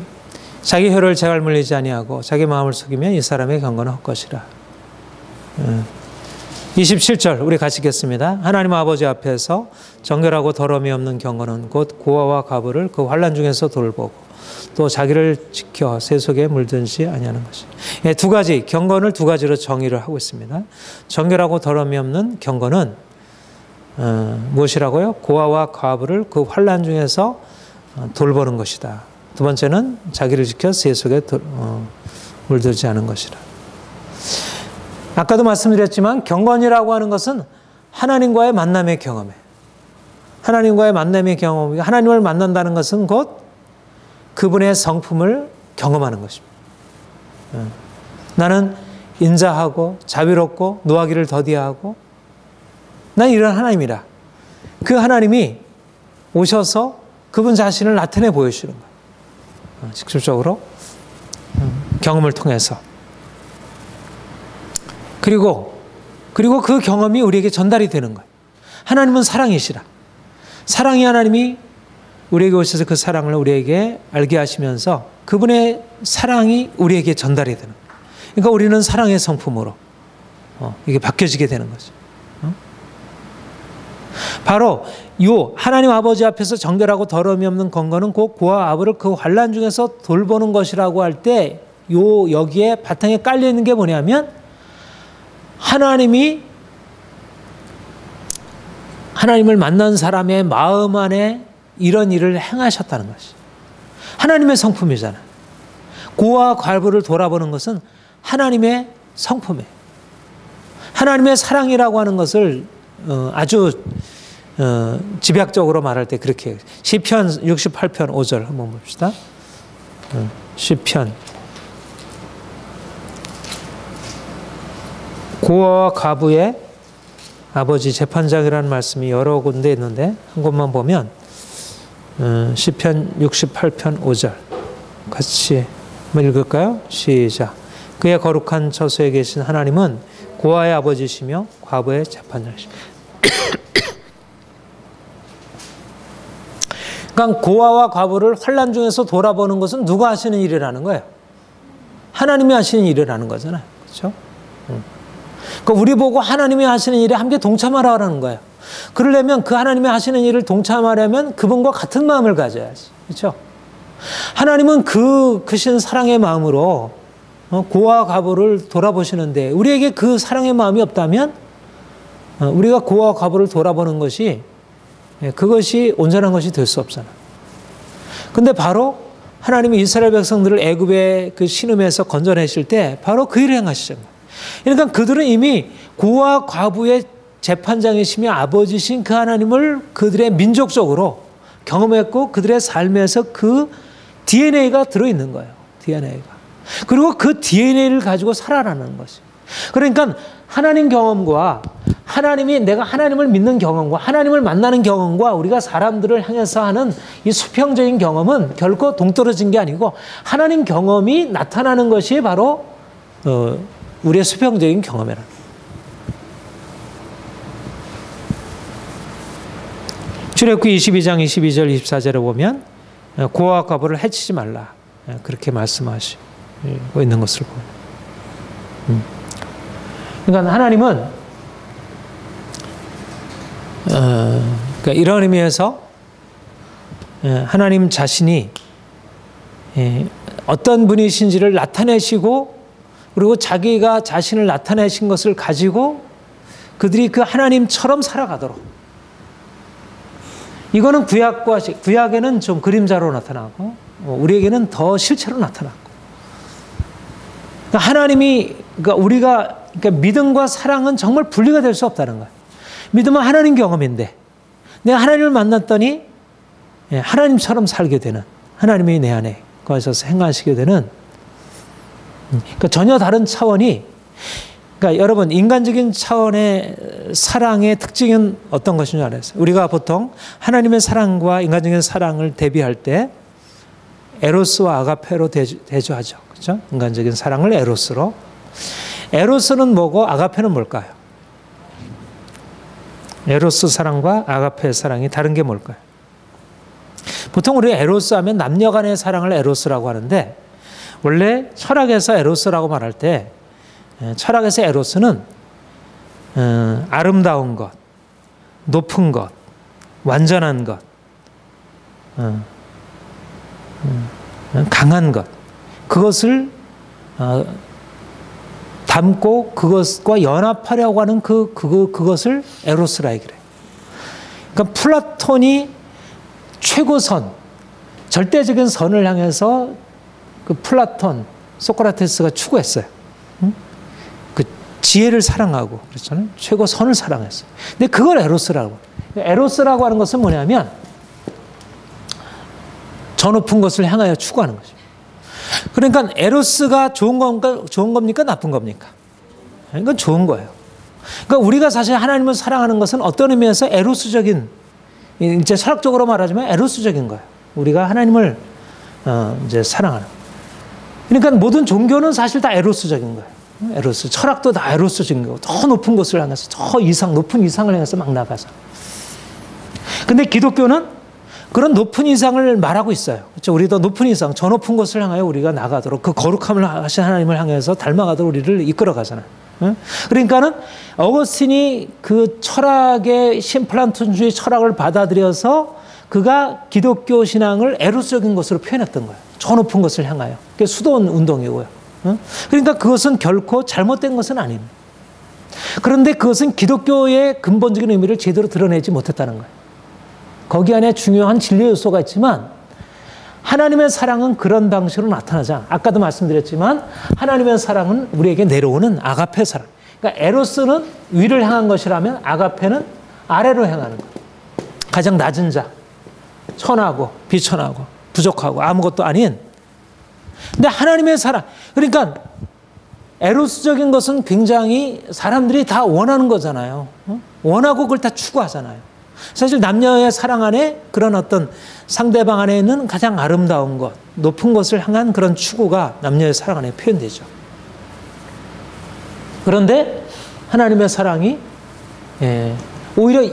자기 혀를 재갈 물리지 아니하고 자기 마음을 속이면 이 사람의 경건은 헛것이라. 27절 우리 같이 읽겠습니다. 하나님 아버지 앞에서 정결하고 더러움이 없는 경건은 곧 고아와 과부를 그 환난 중에서 돌보고 또 자기를 지켜 세속에 물든지 아니하는 것이. 두 가지 경건을 두 가지로 정의를 하고 있습니다. 정결하고 더러움이 없는 경건은 무엇이라고요? 고아와 과부를 그 환난 중에서 돌보는 것이다. 두 번째는 자기를 지켜 세속에 물들지 않은 것이라. 아까도 말씀드렸지만 경건이라고 하는 것은 하나님과의 만남의 경험이에요. 하나님과의 만남의 경험이고, 하나님을 만난다는 것은 곧 그분의 성품을 경험하는 것입니다. 나는 인자하고 자비롭고 노하기를 더디하고 난 이런 하나님이라. 그 하나님이 오셔서 그분 자신을 나타내 보여주시는 거예요. 직접적으로 경험을 통해서. 그리고 그 경험이 우리에게 전달이 되는 거예요. 하나님은 사랑이시라. 사랑이 하나님이 우리에게 오셔서 그 사랑을 우리에게 알게 하시면서 그분의 사랑이 우리에게 전달이 되는 거예요. 그러니까 우리는 사랑의 성품으로 이게 바뀌어지게 되는 거죠. 바로 요 하나님 아버지 앞에서 정결하고 더러움이 없는 경건은 곧 고아 아부를 그 환난 중에서 돌보는 것이라고 할 때 여기에 바탕에 깔려 있는 게 뭐냐면 하나님을 만난 사람의 마음 안에 이런 일을 행하셨다는 것이 하나님의 성품이잖아요. 고아 과부를 돌아보는 것은 하나님의 성품이에요. 하나님의 사랑이라고 하는 것을 아주 집약적으로 말할 때 그렇게 해요. 시편 68편 5절 한번 봅시다. 시편 고아와 과부의 아버지 재판장이라는 말씀이 여러 군데 있는데 한 곳만 보면 시편 68편 5절 같이 한번 읽을까요? 시작. 그의 거룩한 처소에 계신 하나님은 고아의 아버지시며 과부의 재판장이십니다. 그러니까 고아와 과부를 환난 중에서 돌아보는 것은 누가 하시는 일이라는 거예요? 하나님이 하시는 일이라는 거잖아요. 그렇죠? 그러니까 우리 보고 하나님이 하시는 일에 함께 동참하라는 거예요. 그러려면 그 하나님이 하시는 일을 동참하려면 그분과 같은 마음을 가져야지. 그렇죠? 하나님은 크신 사랑의 마음으로 고아와 과부를 돌아보시는데 우리에게 그 사랑의 마음이 없다면 우리가 고아와 과부를 돌아보는 것이 그것이 온전한 것이 될 수 없잖아. 근데 바로 하나님이 이스라엘 백성들을 애굽의 그 신음에서 건져내실 때 바로 그 일을 행하시죠. 그러니까 그들은 이미 고아 과부의 재판장이시며 아버지신 그 하나님을 그들의 민족적으로 경험했고 그들의 삶에서 그 DNA가 들어있는 거예요. DNA가. 그리고 그 DNA를 가지고 살아라는 것이. 그러니까 하나님 경험과 내가 하나님을 믿는 경험과 하나님을 만나는 경험과 우리가 사람들을 향해서 하는 이 수평적인 경험은 결코 동떨어진 게 아니고 하나님 경험이 나타나는 것이 바로 우리의 수평적인 경험이라는 거예요. 출애굽기 22장 22절 24절에 보면 고아와 과부를 해치지 말라 그렇게 말씀하시고 있는 것을 보면, 그러니까 하나님은 그러니까 이런 의미에서 하나님 자신이 어떤 분이신지를 나타내시고 그리고 자기가 자신을 나타내신 것을 가지고 그들이 그 하나님처럼 살아가도록, 이거는 구약에는 좀 그림자로 나타나고 우리에게는 더 실체로 나타나고, 그러니까 하나님이, 그러니까 믿음과 사랑은 정말 분리가 될 수 없다는 거예요. 믿음은 하나님 경험인데 내가 하나님을 만났더니 하나님처럼 살게 되는, 하나님이 내 안에 거하셔서 행하시게 되는, 그러니까 전혀 다른 차원이, 그러니까 여러분 인간적인 차원의 사랑의 특징은 어떤 것인 줄 알았어요? 우리가 보통 하나님의 사랑과 인간적인 사랑을 대비할 때 에로스와 아가페로 대조하죠. 그렇죠? 인간적인 사랑을 에로스로. 에로스는 뭐고 아가페는 뭘까요? 에로스 사랑과 아가페 사랑이 다른 게 뭘까요? 보통 우리 에로스 하면 남녀 간의 사랑을 에로스라고 하는데, 원래 철학에서 에로스라고 말할 때 철학에서 에로스는 아름다운 것, 높은 것, 완전한 것, 강한 것, 그것을 담고 그것과 연합하려고 하는 그것을 에로스라 얘기를 해요. 그러니까 플라톤이 최고선, 절대적인 선을 향해서 그 플라톤, 소크라테스가 추구했어요. 그 지혜를 사랑하고 그렇잖아요. 최고선을 사랑했어요. 근데 그걸 에로스라고 해요. 에로스라고 하는 것은 뭐냐면 저 높은 것을 향하여 추구하는 거죠. 그러니까 에로스가 좋은 겁니까? 나쁜 겁니까? 이건 좋은 거예요. 그러니까 우리가 사실 하나님을 사랑하는 것은 어떤 의미에서 에로스적인, 이제 철학적으로 말하자면 에로스적인 거예요. 우리가 하나님을 이제 사랑하는. 그러니까 모든 종교는 사실 다 에로스적인 거예요. 에로스. 철학도 다 에로스적인 거고, 더 높은 것을 향해서, 더 높은 이상을 향해서 막 나가서. 근데 기독교는 그런 높은 이상을 말하고 있어요. 그렇죠? 우리도 높은 이상, 저 높은 것을 향하여 우리가 나가도록, 그 거룩함을 하신 하나님을 향해서 닮아가도록 우리를 이끌어 가잖아요. 그러니까는 어거스틴이 그 철학의 심플란톤주의 철학을 받아들여서 그가 기독교 신앙을 에로스적인 것으로 표현했던 거예요. 저 높은 것을 향하여. 그게 수도원 운동이고요. 그러니까 그것은 결코 잘못된 것은 아닙니다. 그런데 그것은 기독교의 근본적인 의미를 제대로 드러내지 못했다는 거예요. 거기 안에 중요한 진리 요소가 있지만 하나님의 사랑은 그런 방식으로 나타나지 않아요. 아까도 말씀드렸지만 하나님의 사랑은 우리에게 내려오는 아가페 사랑. 그러니까 에로스는 위를 향한 것이라면 아가페는 아래로 향하는 거예요. 가장 낮은 자, 천하고 비천하고 부족하고 아무것도 아닌. 근데 하나님의 사랑, 그러니까 에로스적인 것은 굉장히 사람들이 다 원하는 거잖아요. 원하고 그걸 다 추구하잖아요. 사실 남녀의 사랑 안에 그런 어떤 상대방 안에 있는 가장 아름다운 것, 높은 것을 향한 그런 추구가 남녀의 사랑 안에 표현되죠. 그런데 하나님의 사랑이 오히려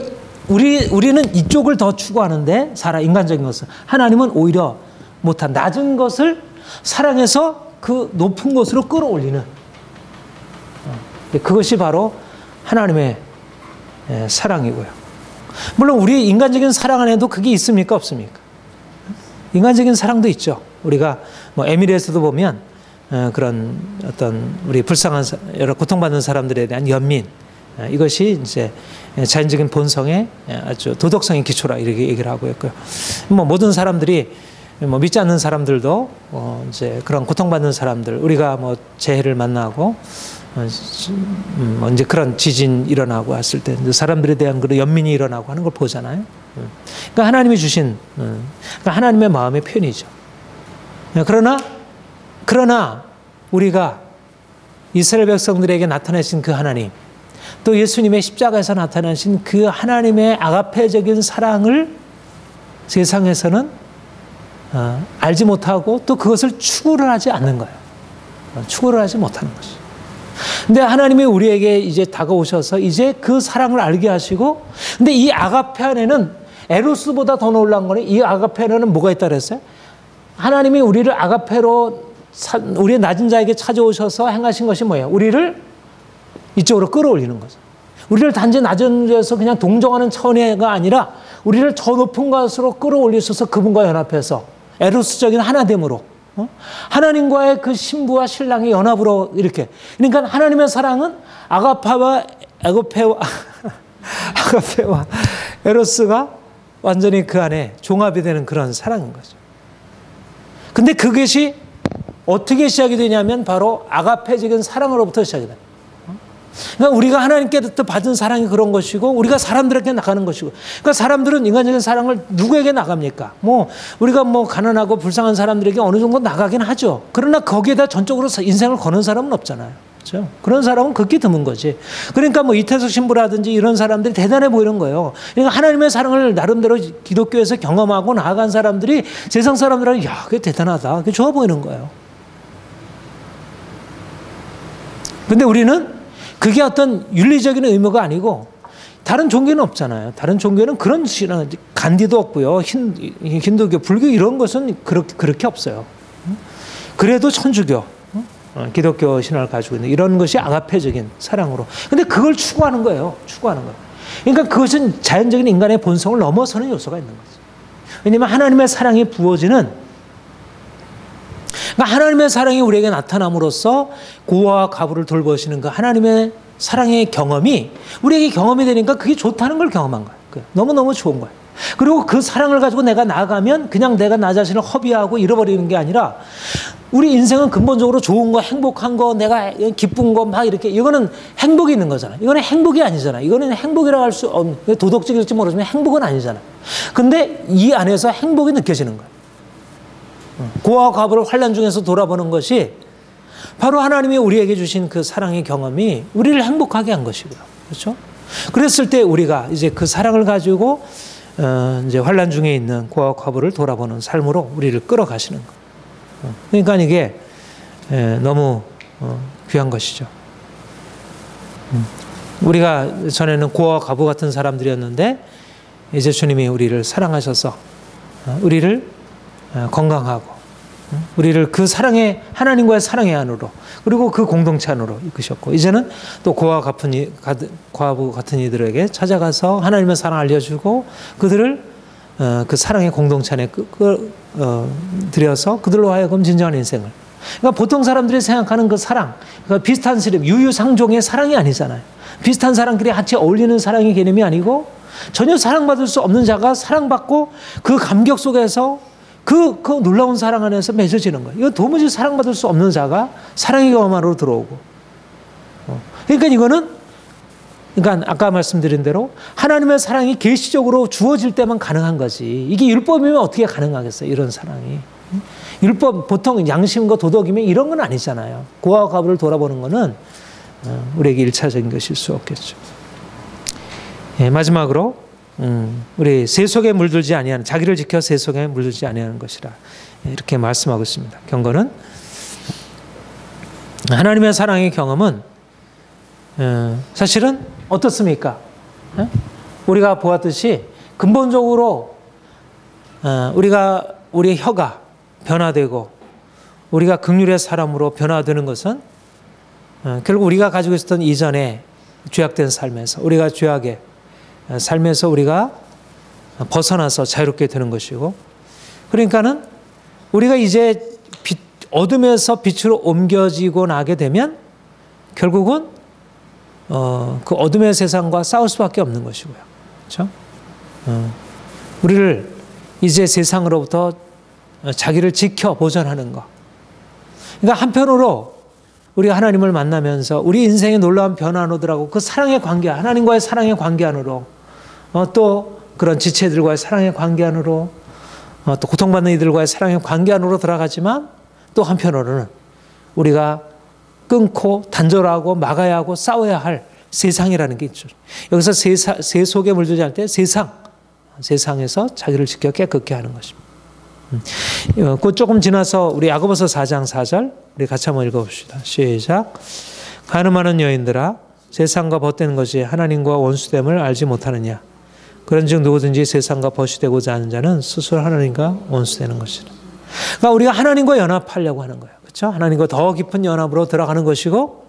우리는 이쪽을 더 추구하는데, 인간적인 것은, 하나님은 오히려 못한 낮은 것을 사랑해서 그 높은 것으로 끌어올리는, 그것이 바로 하나님의 사랑이고요. 물론 우리 인간적인 사랑 안에도 그게 있습니까? 없습니까? 인간적인 사랑도 있죠. 우리가 뭐 에미리에서도 보면 그런 어떤 우리 불쌍한 여러 고통받는 사람들에 대한 연민, 이것이 이제 자연적인 본성의 아주 도덕성의 기초라 이렇게 얘기를 하고 있고요. 뭐 모든 사람들이, 뭐 믿지 않는 사람들도 이제 그런 고통받는 사람들, 우리가 뭐 재해를 만나고 이제 그런 지진 일어나고 했을 때 사람들에 대한 그런 연민이 일어나고 하는 걸 보잖아요. 그러니까 하나님이 주신, 그러니까 하나님의 마음의 표현이죠. 그러나 우리가 이스라엘 백성들에게 나타내신 그 하나님, 또 예수님의 십자가에서 나타나신 그 하나님의 아가페적인 사랑을 세상에서는 알지 못하고 또 그것을 추구를 하지 않는 거예요. 추구를 하지 못하는 것이. 근데 하나님이 우리에게 이제 다가오셔서 이제 그 사랑을 알게 하시고, 근데 이 아가페 안에는 에로스보다 더 놀라운 거는 이 아가페 안에는 뭐가 있다 그랬어요? 하나님이 우리를 아가페로 우리의 낮은 자에게 찾아오셔서 행하신 것이 뭐예요? 우리를 이쪽으로 끌어올리는 거죠. 우리를 단지 낮은 데서 그냥 동정하는 차원가 아니라 우리를 저 높은 곳으로 끌어올리셔서 그분과 연합해서 에로스적인 하나됨으로, 하나님과의 그 신부와 신랑의 연합으로 이렇게. 그러니까 하나님의 사랑은 아가페와 에로스가 완전히 그 안에 종합이 되는 그런 사랑인 거죠. 근데 그것이 어떻게 시작이 되냐면 바로 아가페적인 사랑으로부터 시작이 됩니다. 그러니까 우리가 하나님께부터 받은 사랑이 그런 것이고 우리가 사람들에게 나가는 것이고, 그러니까 사람들은 인간적인 사랑을 누구에게 나갑니까? 우리가 가난하고 불쌍한 사람들에게 어느 정도 나가긴 하죠. 그러나 거기에다 전적으로 인생을 거는 사람은 없잖아요. 그렇죠? 그런 사람은 극히 드문 거지. 그러니까 이태석 신부라든지 이런 사람들이 대단해 보이는 거예요. 그러니까 하나님의 사랑을 나름대로 기독교에서 경험하고 나아간 사람들이 세상 사람들한테 야, 그게 대단하다, 그게 좋아 보이는 거예요. 근데 우리는 그게 어떤 윤리적인 의무가 아니고, 다른 종교는 없잖아요. 다른 종교는 그런 신앙, 간디도 없고요. 힌두교, 불교 이런 것은 그렇게 없어요. 그래도 천주교, 기독교 신앙을 가지고 있는 이런 것이 아가페적인 사랑으로. 근데 그걸 추구하는 거예요. 추구하는 거예요. 그러니까 그것은 자연적인 인간의 본성을 넘어서는 요소가 있는 거죠. 왜냐하면 하나님의 사랑이 부어지는, 그러니까 하나님의 사랑이 우리에게 나타남으로써 고아와 과부를 돌보시는 그 하나님의 사랑의 경험이 우리에게 경험이 되니까 그게 좋다는 걸 경험한 거예요. 너무너무 좋은 거예요. 그리고 그 사랑을 가지고 내가 나아가면 그냥 내가 나 자신을 허비하고 잃어버리는 게 아니라, 우리 인생은 근본적으로 좋은 거, 행복한 거, 내가 기쁜 거 막 이렇게, 이거는 행복이 있는 거잖아요. 이거는 행복이 아니잖아요. 이거는 행복이라고 할 수 없는, 도덕적일지 모르지만 행복은 아니잖아요. 근데 이 안에서 행복이 느껴지는 거예요. 고아와 과부를 환난 중에서 돌아보는 것이 바로 하나님이 우리에게 주신 그 사랑의 경험이 우리를 행복하게 한 것이고요. 그렇죠? 그랬을 때 우리가 이제 그 사랑을 가지고 이제 환난 중에 있는 고아와 과부를 돌아보는 삶으로 우리를 끌어가시는 거. 그러니까 이게 너무 귀한 것이죠. 우리가 전에는 고아와 과부 같은 사람들이었는데 이제 주님이 우리를 사랑하셔서 우리를 건강하고 우리를 그 사랑의, 하나님과의 사랑의 안으로, 그리고 그 공동체 안으로 이끄셨고, 이제는 또 과부 같은 이들에게 찾아가서 하나님의 사랑 알려주고 그들을 그 사랑의 공동체 안에 들여서 그들로 하여금 진정한 인생을. 그러니까 보통 사람들이 생각하는 그 사랑, 그러니까 비슷한 스립, 유유상종의 사랑이 아니잖아요. 비슷한 사람끼리 같이 어울리는 사랑의 개념이 아니고, 전혀 사랑받을 수 없는 자가 사랑받고 그 감격 속에서 그 놀라운 사랑 안에서 맺어지는 거예요. 이건 도무지 사랑받을 수 없는 자가 사랑의 경험 안으로 들어오고. 그러니까 이거는, 그러니까 아까 말씀드린 대로 하나님의 사랑이 계시적으로 주어질 때만 가능한 거지. 이게 율법이면 어떻게 가능하겠어요, 이런 사랑이. 율법, 보통 양심과 도덕이면 이런 건 아니잖아요. 고아와 과부를 돌아보는 거는 우리에게 일차적인 것일 수 없겠죠. 예, 마지막으로 우리 세속에 물들지 아니하는, 자기를 지켜 세속에 물들지 아니하는 것이라 이렇게 말씀하고 있습니다. 경건은 하나님의 사랑의 경험은 사실은 어떻습니까? 우리가 보았듯이 근본적으로 우리의 혀가 변화되고 우리가 긍휼의 사람으로 변화되는 것은 결국 우리가 가지고 있었던 이전에 죄악된 삶에서, 우리가 죄악의 삶에서 우리가 벗어나서 자유롭게 되는 것이고, 그러니까는 우리가 이제 어둠에서 빛으로 옮겨지고 나게 되면 결국은 그 어둠의 세상과 싸울 수밖에 없는 것이고요. 그렇죠? 우리를 이제 세상으로부터 자기를 지켜 보존하는 것. 그러니까 한편으로 우리가 하나님을 만나면서 우리 인생의 놀라운 변화노들하고 그 사랑의 관계, 하나님과의 사랑의 관계 안으로, 또 그런 지체들과의 사랑의 관계 안으로, 또 고통받는 이들과의 사랑의 관계 안으로 들어가지만, 또 한편으로는 우리가 끊고 단절하고 막아야 하고 싸워야 할 세상이라는 게 있죠. 여기서 세속에 물들지 않을 때 세상에서 자기를 지켜 깨끗게 하는 것입니다. 곧 조금 지나서 우리 야고보서 4장 4절 우리 같이 한번 읽어봅시다. 시작. 가늠하는 여인들아 세상과 벗된 것이 하나님과 원수됨을 알지 못하느냐. 그런즉 누구든지 세상과 벗이 되고자 하는 자는 스스로 하나님과 원수되는 것이라. 그러니까 우리가 하나님과 연합하려고 하는 거예요. 그렇죠? 하나님과 더 깊은 연합으로 들어가는 것이고,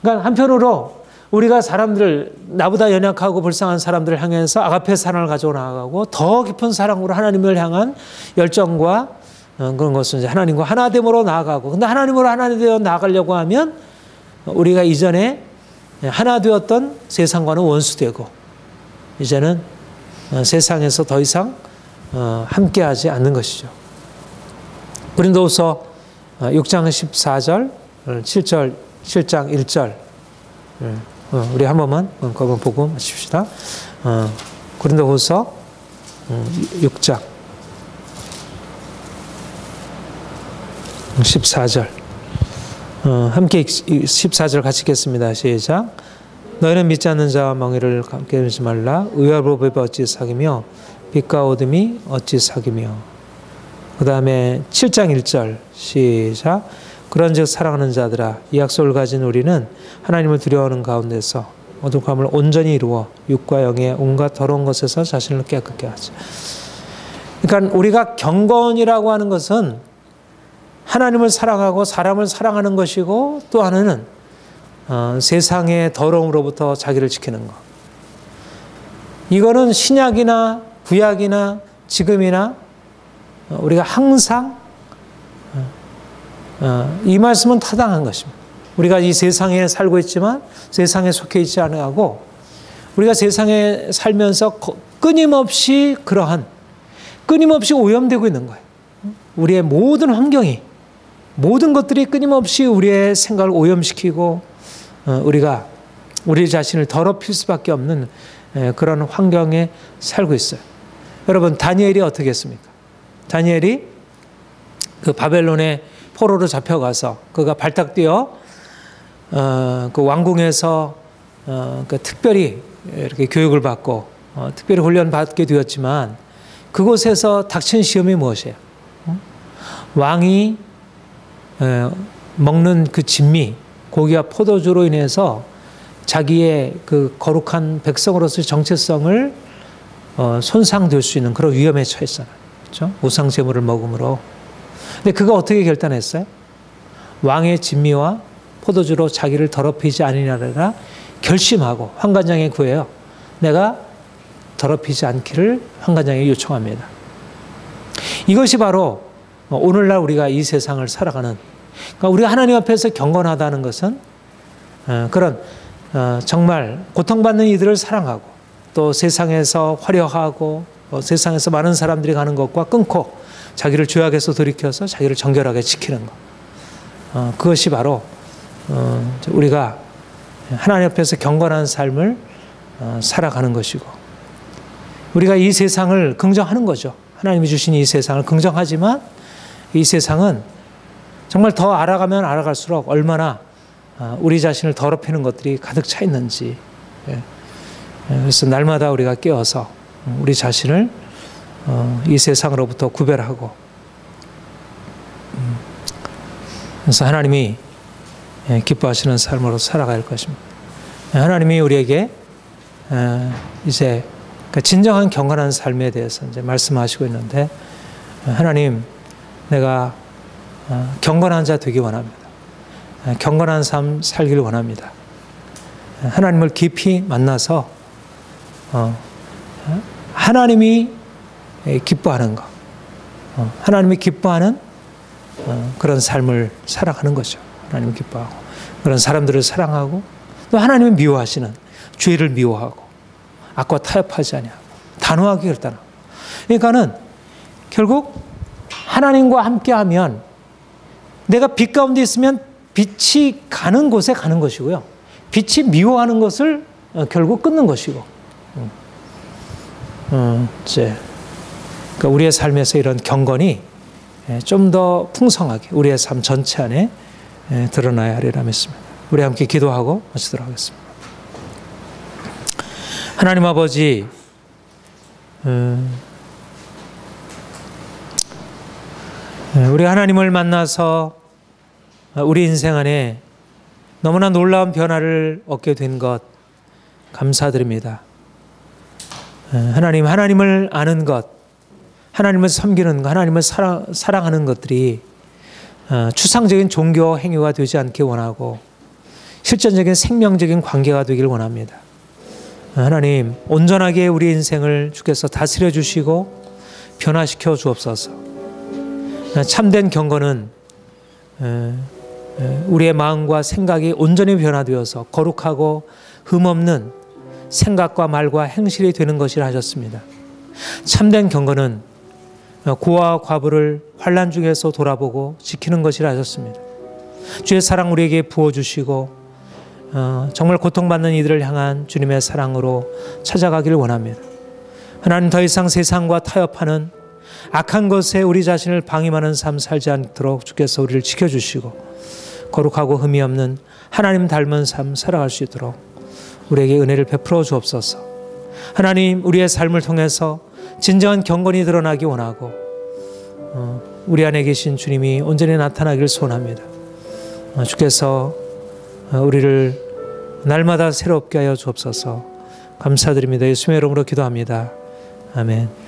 그러니까 한편으로 우리가 사람들, 나보다 연약하고 불쌍한 사람들을 향해서 아가페 사랑을 가지고 나아가고 더 깊은 사랑으로 하나님을 향한 열정과 그런 것은 이제 하나님과 하나됨으로 나아가고, 근데 하나님으로 하나되어 나아가려고 하면 우리가 이전에 하나 되었던 세상과는 원수되고 이제는 세상에서 더 이상 함께하지 않는 것이죠. 고린도후서 6장 14절, 7절, 7장 1절 우리 한 번만 그거 보고 마칩시다. 고린도후서 6장 14절 함께 14절 같이 읽겠습니다. 시작. 너희는 믿지 않는 자와 멍에를 함께 하지 말라. 의와 불법이 어찌 사귀며 빛과 어둠이 어찌 사귀며. 그 다음에 7장 1절 시작. 그런즉 사랑하는 자들아 이 약속을 가진 우리는 하나님을 두려워하는 가운데서 어둑함을 온전히 이루어 육과 영의 온갖 더러운 것에서 자신을 깨끗게 하자. 그러니까 우리가 경건이라고 하는 것은 하나님을 사랑하고 사람을 사랑하는 것이고, 또 하나는 세상의 더러움으로부터 자기를 지키는 것. 이거는 신약이나 구약이나 지금이나 우리가 항상 이 말씀은 타당한 것입니다. 우리가 이 세상에 살고 있지만 세상에 속해 있지 않고 우리가 세상에 살면서 끊임없이 오염되고 있는 거예요. 우리의 모든 환경이, 모든 것들이 끊임없이 우리의 생각을 오염시키고 우리가 우리 자신을 더럽힐 수밖에 없는 그런 환경에 살고 있어요. 여러분, 다니엘이 어떻게 했습니까? 다니엘이 그 바벨론의 포로로 잡혀가서 그가 발탁 뛰어 그 왕궁에서 그 특별히 이렇게 교육을 받고 특별히 훈련받게 되었지만, 그곳에서 닥친 시험이 무엇이에요? 왕이 먹는 그 진미, 고기와 포도주로 인해서 자기의 그 거룩한 백성으로서의 정체성을 손상될 수 있는 그런 위험에 처했잖아요. 그렇죠? 우상 제물을 먹음으로. 근데 그가 어떻게 결단했어요? 왕의 진미와 포도주로 자기를 더럽히지 아니하리라 결심하고 환관장에 구해요. 내가 더럽히지 않기를 환관장에 요청합니다. 이것이 바로 오늘날 우리가 이 세상을 살아가는, 그러니까 우리가 하나님 앞에서 경건하다는 것은 그런 정말 고통받는 이들을 사랑하고, 또 세상에서 화려하고 세상에서 많은 사람들이 가는 것과 끊고 자기를 죄악에서 돌이켜서 자기를 정결하게 지키는 것. 그것이 바로 우리가 하나님 앞에서 경건한 삶을 살아가는 것이고, 우리가 이 세상을 긍정하는 거죠. 하나님이 주신 이 세상을 긍정하지만 이 세상은 정말 더 알아가면 알아갈수록 얼마나 우리 자신을 더럽히는 것들이 가득 차 있는지. 그래서 날마다 우리가 깨어서 우리 자신을 이 세상으로부터 구별하고, 그래서 하나님이 기뻐하시는 삶으로 살아가야 할 것입니다. 하나님이 우리에게 이제 진정한 경건한 삶에 대해서 이제 말씀하시고 있는데, 하나님, 내가 경건한 자 되기 원합니다. 경건한 삶 살기를 원합니다. 하나님을 깊이 만나서 하나님이 기뻐하는 것, 하나님이 기뻐하는 그런 삶을 살아가는 거죠. 하나님을 기뻐하고 그런 사람들을 사랑하고, 또 하나님이 미워하시는 죄를 미워하고 악과 타협하지 아니하고 단호하게 결단하고. 그러니까는 결국 하나님과 함께하면 내가 빛 가운데 있으면 빛이 가는 곳에 가는 것이고요, 빛이 미워하는 것을 결국 끊는 것이고, 이제 그러니까 우리의 삶에서 이런 경건이 좀 더 풍성하게 우리의 삶 전체 안에 드러나야 하리라 믿습니다. 우리 함께 기도하고 마치도록 하겠습니다. 하나님 아버지, 우리 하나님을 만나서 우리 인생 안에 너무나 놀라운 변화를 얻게 된 것 감사드립니다. 하나님을 아는 것, 하나님을 섬기는 것, 하나님을 사랑하는 것들이 추상적인 종교 행위가 되지 않기 원하고 실전적인 생명적인 관계가 되길 원합니다. 하나님, 온전하게 우리 인생을 주께서 다스려 주시고 변화시켜 주옵소서. 참된 경건은 우리의 마음과 생각이 온전히 변화되어서 거룩하고 흠없는 생각과 말과 행실이 되는 것이라 하셨습니다. 참된 경건은 고아와 과부를 환난 중에서 돌아보고 지키는 것이라 하셨습니다. 주의 사랑 우리에게 부어주시고 정말 고통받는 이들을 향한 주님의 사랑으로 찾아가기를 원합니다. 하나님, 더 이상 세상과 타협하는 악한 것에 우리 자신을 방임하는 삶 살지 않도록 주께서 우리를 지켜주시고 거룩하고 흠이 없는 하나님 닮은 삶 살아갈 수 있도록 우리에게 은혜를 베풀어 주옵소서. 하나님, 우리의 삶을 통해서 진정한 경건이 드러나기 원하고 우리 안에 계신 주님이 온전히 나타나기를 소원합니다. 주께서 우리를 날마다 새롭게 하여 주옵소서. 감사드립니다. 예수님의 이름으로 기도합니다. 아멘.